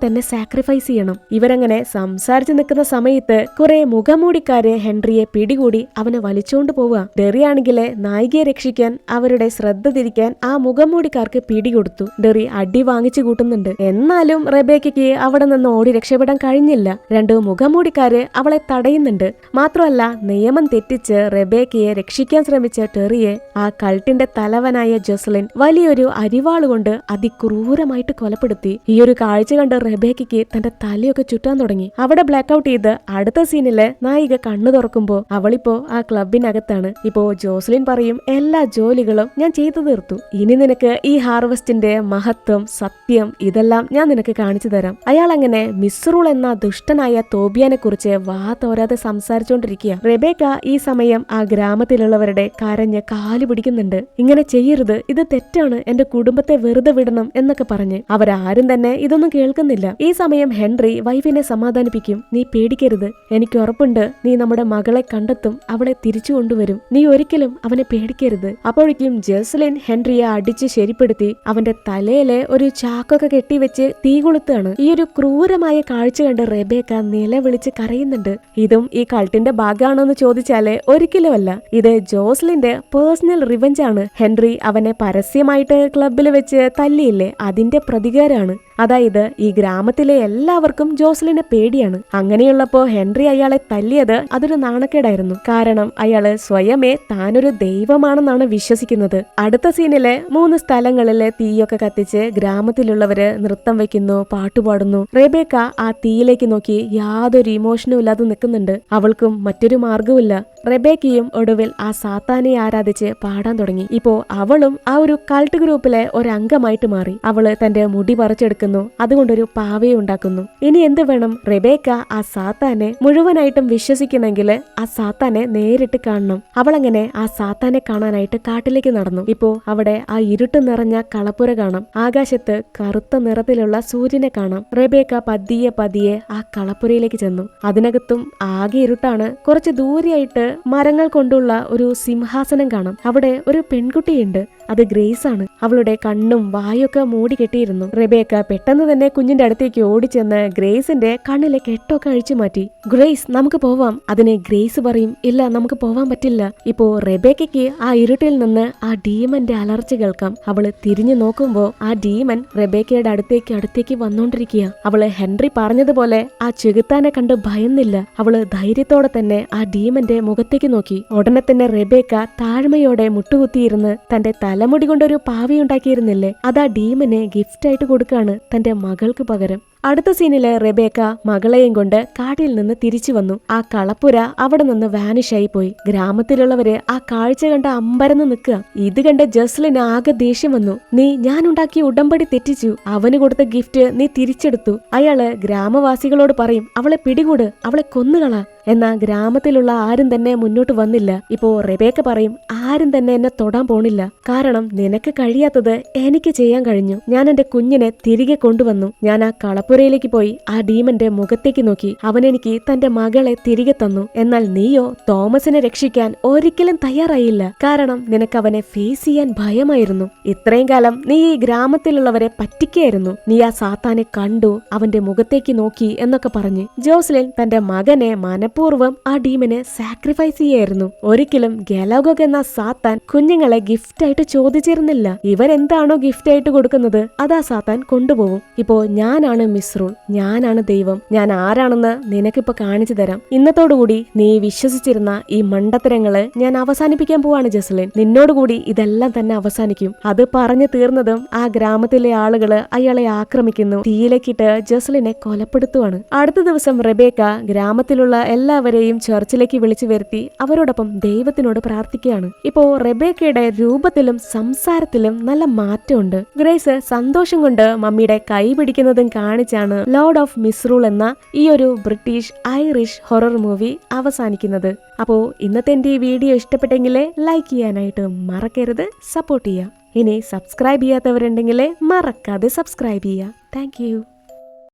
തന്നെ സാക്രിഫൈസ് ചെയ്യണം. ഇവരങ്ങനെ സംസാരിച്ചു നിൽക്കുന്ന സമയത്ത് കുറെ മുഖമൂടിക്കാര് ഹെൻറിയെ പിടികൂടി അവനെ വലിച്ചോണ്ട് പോവുക. ഡെറി ആണെങ്കില് നായികയെ രക്ഷിക്കാൻ അവരുടെ ശ്രദ്ധ തിരിക്കാൻ ആ മുഖമൂടിക്കാർക്ക് പിടികൊടുത്തു. ഡെറി അടി വാങ്ങിച്ചു കൂട്ടുന്നുണ്ട്. എന്നാലും റെബേക്കയ്ക്ക് അവിടെ നിന്ന് ഓടി രക്ഷപ്പെടാൻ കഴിഞ്ഞില്ല. രണ്ട് മുഖമൂടിക്കാര് അവളെ തടയുന്നുണ്ട്. മാത്രമല്ല നിയമം തെറ്റിച്ച് റെബേക്കയെ രക്ഷിക്കാൻ ശ്രമിച്ച ടെറിയെ ആ കൾട്ടിന്റെ തലവനായ ജോസ്ലിൻ വലിയൊരു അരിവാളുകൊണ്ട് അതിക്രൂരമായിട്ട് കൊലപ്പെടുത്തി. ഈ ഒരു കാഴ്ച കണ്ട് റെബേക്കയ്ക്ക് തന്റെ തലയൊക്കെ ചുറ്റാൻ തുടങ്ങി. അവിടെ ബ്ലാക്ക് ഔട്ട് ചെയ്ത് അടുത്ത സീനില് നായിക കണ്ണു തുറക്കുമ്പോ അവളിപ്പോ ആ ക്ലബിനകത്താണ്. ഇപ്പോ ജോസ്ലിൻ പറയും, എല്ലാ ജോലികളും ഞാൻ ചെയ്തു തീർത്തു, ഇനി നിനക്ക് ഈ ഹാർവസ്റ്റിന്റെ മഹത്വം, സത്യം ഇതെല്ലാം ഞാൻ നിനക്ക് കാണിച്ചു തരാം. അയാൾ അങ്ങനെ മിസ്റൂൾ എന്ന ദുഷ്ടനായ തോബിയാനെ കുറിച്ച് വാ തോരാതെ സംസാരിച്ചുകൊണ്ടിരിക്കുക. റെബേക്ക ഈ സമയം ആ ഗ്രാമത്തിലുള്ളവരുടെ കരഞ്ഞ് കാലു പിടിക്കുന്നുണ്ട്. ഇങ്ങനെ ചെയ്യരുത്, ഇത് തെറ്റാണ്, എന്റെ കുടുംബത്തെ വെറുതെ വിടണം എന്നൊക്കെ പറഞ്ഞ്. അവരാരും തന്നെ ഇതൊന്നും കേൾക്കുന്നില്ല. ഈ സമയം ഹെൻറി വൈഫിനെ സമാധാനിപ്പിക്കും, നീ പേടിക്കരുത്, എനിക്ക് ഉറപ്പുണ്ട് നീ നമ്മുടെ മകളെ കണ്ടെത്തും, അവളെ തിരിച്ചു കൊണ്ടുവരും, നീ ഒരിക്കലും അവനെ പേടിക്കരുത്. അപ്പോഴേക്കും ജോസ്ലിൻ ഹെൻറിയെ അടിച്ച് ശരിപ്പെടുത്തി അവന്റെ തലയിലെ ഒരു ചാക്കൊക്കെ കെട്ടിവെച്ച് തീ കൊളുത്താണ്. ഈ ഒരു ക്രൂരമായ കാഴ്ച കണ്ട് റെബേക്ക നിലവിളിച്ച് കരയുന്നുണ്ട്. ഇതും ഈ കൾട്ടിന്റെ ഭാഗമാണോ എന്ന് ചോദിച്ചാല് ഒരിക്കലും അല്ല, ഇത് ജോസ്ലിന്റെ പേഴ്സണൽ റിവെഞ്ച് ആണ്. ഹെൻറി അവനെ പരസ്യമായിട്ട് ക്ലബിൽ വെച്ച് തല്ലിയില്ലേ, അതിന്റെ പ്രതികാരമാണ്. അതായത് ഈ ഗ്രാമത്തിലെ എല്ലാവർക്കും ജോസ്ലിനെ പേടിയാണ്. അങ്ങനെയുള്ളപ്പോ ഹെൻറി അയാളെ തല്ലിയത് അതൊരു നാണക്കേടായിരുന്നു. കാരണം അയാള് സ്വയമേ താനൊരു ദൈവമാണെന്നാണ് വിശ്വസിക്കുന്നത്. അടുത്ത സീനിലെ 3 സ്ഥലങ്ങളിലെ തീയൊക്കെ കത്തിച്ച് ഗ്രാമത്തിലുള്ളവര് നൃത്തം വെക്കുന്നു, പാട്ടുപാടുന്നു. റെബേക്ക ആ തീയിലേക്ക് നോക്കി യാതൊരു ഇമോഷനും ഇല്ലാതെ നിൽക്കുന്നുണ്ട്. അവൾക്കും മറ്റൊരു മാർഗവുമില്ല. റെബേക്കയും ഒടുവിൽ ആ സാത്താനെ ആരാധിച്ച് പാടാൻ തുടങ്ങി. ഇപ്പോ അവളും ആ ഒരു കൾട്ട് ഗ്രൂപ്പിലെ ഒരംഗമായിട്ട് മാറി. അവള് തന്റെ മുടി പറിച്ചെടുക്കുന്നു, അതുകൊണ്ടൊരു പാവയെ ഉണ്ടാക്കുന്നു. ഇനി എന്ത് വേണം? റെബേക്ക ആ സാത്താനെ മുഴുവനായിട്ടും വിശ്വസിക്കണമെങ്കിൽ ആ സാത്താനെ നേരിട്ട് കാണണം. അവളങ്ങനെ ആ സാത്താനെ കാണാനായിട്ട് കാട്ടിലേക്ക് നടന്നു. ഇപ്പോ അവിടെ ആ ഇരുട്ട് നിറഞ്ഞ കളപ്പുര കാണാം. ആകാശത്ത് കറുത്ത നിറത്തിലുള്ള സൂര്യനെ കാണാം. റെബേക്ക പതിയെ ആ കളപ്പുരയിലേക്ക് ചെന്നു. അതിനകത്തും ആകെ ഇരുട്ടാണ്. കുറച്ച് ദൂരെയായിട്ട് മരങ്ങൾ കൊണ്ടുള്ള ഒരു സിംഹാസനം കാണാം. അവിടെ ഒരു പെൺകുട്ടിയുണ്ട്. അത് ഗ്രേസ് ആണ്. അവളുടെ കണ്ണും വായൊക്കെ മൂടി കെട്ടിയിരുന്നു. റെബേക്ക പെട്ടെന്ന് തന്നെ കുഞ്ഞിന്റെ അടുത്തേക്ക് ഓടിച്ചെന്ന് ഗ്രേസിന്റെ കണ്ണിലെ കെട്ടൊക്കെ അഴിച്ചു മാറ്റി. ഗ്രേസ്, നമുക്ക് പോവാം. അതിന് ഗ്രേസ് പറയും, ഇല്ല, നമുക്ക് പോവാൻ പറ്റില്ല. ഇപ്പോ റെബേക്കയ്ക്ക് ആ ഇരുട്ടിൽ നിന്ന് ആ ഡീമന്റെ അലർച്ച കേൾക്കാം. അവള് തിരിഞ്ഞു നോക്കുമ്പോ ആ ഡീമൻ റെബേക്കയുടെ അടുത്തേക്ക് വന്നോണ്ടിരിക്കുക. അവള് ഹെൻറി പറഞ്ഞതുപോലെ ആ ചെകുത്താനെ കണ്ട് ഭയന്നില്ല. അവള് ധൈര്യത്തോടെ തന്നെ ആ ഡീമന്റെ മുഖത്തേക്ക് നോക്കി. ഉടനെ തന്നെ റെബേക്ക താഴ്മയോടെ മുട്ടുകുത്തിയിരുന്ന് തന്റെ തലമുടി കൊണ്ടൊരു പാവയുണ്ടാക്കിയിരുന്നില്ലേ, അതാ ഡീമന് ഗിഫ്റ്റ് ആയിട്ട് കൊടുക്കാണ് തന്റെ മകൾക്ക് പകരം. അടുത്ത സീനില് റെബേക്ക മകളെയും കൊണ്ട് കാട്ടിൽ നിന്ന് തിരിച്ചു വന്നു. ആ കളപ്പുര അവിടെ നിന്ന് വാനിഷായി പോയി. ഗ്രാമത്തിലുള്ളവര് ആ കാഴ്ച കണ്ട് അമ്പരന്ന് നിൽക്കുക. ഇത് കണ്ട് ജോസ്ലിന് ആകെ ദേഷ്യം വന്നു. നീ ഞാനുണ്ടാക്കിയ ഉടമ്പടി തെറ്റിച്ചു, അവന് കൊടുത്ത ഗിഫ്റ്റ് നീ തിരിച്ചെടുത്തു. അയാള് ഗ്രാമവാസികളോട് പറയും, അവളെ പിടികൂട്, അവളെ കൊന്നുകളാ. എന്നാ ഗ്രാമത്തിലുള്ള ആരും തന്നെ മുന്നോട്ട് വന്നില്ല. ഇപ്പോ റെബേക്ക പറയും, ആരും തന്നെ എന്നെ തൊടാൻ പോണില്ല, കാരണം നിനക്ക് കഴിയാത്തത് എനിക്ക് ചെയ്യാൻ കഴിഞ്ഞു. ഞാൻ എന്റെ കുഞ്ഞിനെ തിരികെ കൊണ്ടുവന്നു. ഞാൻ ആ കളപ്പുരയിലേക്ക് പോയി ആ ഡീമന്റെ മുഖത്തേക്ക് നോക്കി. അവൻ എനിക്ക് തന്റെ മകളെ തിരികെ തന്നു. എന്നാൽ നീയോ തോമസിനെ രക്ഷിക്കാൻ ഒരിക്കലും തയ്യാറായില്ല, കാരണം നിനക്ക് അവനെ ഫേസ് ചെയ്യാൻ ഭയമായിരുന്നു. ഇത്രയും കാലം നീ ഈ ഗ്രാമത്തിലുള്ളവരെ പറ്റിക്കായിരുന്നു. നീ ആ സാത്താനെ കണ്ടു, അവന്റെ മുഖത്തേക്ക് നോക്കി എന്നൊക്കെ പറഞ്ഞ് ജോസ്ലിൻ തന്റെ മകനെ മനഃപൂർവ്വം ആ ഡീമിനെ സാക്രിഫൈസ് ചെയ്യായിരുന്നു. ഒരിക്കലും ഗലാഗോഗ് എന്ന സാത്താൻ കുഞ്ഞുങ്ങളെ ഗിഫ്റ്റ് ആയിട്ട് ചോദിച്ചിരുന്നില്ല. ഇവരെന്താണോ ഗിഫ്റ്റ് ആയിട്ട് കൊടുക്കുന്നത് അതാ സാത്താൻ കൊണ്ടുപോകും. ഇപ്പോ ഞാനാണ് മിസ്റൂൾ, ഞാനാണ് ദൈവം. ഞാൻ ആരാണെന്ന് നിനക്കിപ്പോ കാണിച്ചു തരാം. ഇന്നത്തോടുകൂടി നീ വിശ്വസിച്ചിരുന്ന ഈ മണ്ടത്തരങ്ങള് ഞാൻ അവസാനിപ്പിക്കാൻ പോവാണ് ജോസ്ലിൻ. നിന്നോടുകൂടി ഇതെല്ലാം തന്നെ അവസാനിക്കും. അത് പറഞ്ഞു തീർന്നതും ആ ഗ്രാമത്തിലെ ആളുകള് അയാളെ ആക്രമിക്കുന്നു. തീയിലേക്കിട്ട് ജോസ്ലിനെ കൊലപ്പെടുത്തുവാണ്. അടുത്ത ദിവസം റെബേക്ക ഗ്രാമത്തിലുള്ള എല്ലാവരെയും ചർച്ചിലേക്ക് വിളിച്ചു വരുത്തി അവരോടൊപ്പം ദൈവത്തിനോട് പ്രാർത്ഥിക്കുകയാണ്. ഇപ്പോ റെബേക്കയുടെ രൂപത്തിലും സംസാരത്തിലും നല്ല മാറ്റമുണ്ട്. ഗ്രേസ് സന്തോഷം കൊണ്ട് മമ്മിയുടെ കൈ പിടിക്കുന്നതും കാണിച്ച് വെച്ചാണ് ലോർഡ് ഓഫ് മിസ്റൂൾ എന്ന ഈ ഒരു ബ്രിട്ടീഷ് ഐറിഷ് ഹൊറർ മൂവി അവസാനിക്കുന്നത്. അപ്പോൾ ഇന്നത്തെ എൻ്റെ ഈ വീഡിയോ ഇഷ്ടപ്പെട്ടെങ്കിൽ ലൈക്ക് ചെയ്യാനായിട്ട് മറക്കരുത്, സപ്പോർട്ട് ചെയ്യുക. ഇനി സബ്സ്ക്രൈബ് ചെയ്യാത്തവരുണ്ടെങ്കിൽ മറക്കാതെ സബ്സ്ക്രൈബ് ചെയ്യുക. താങ്ക്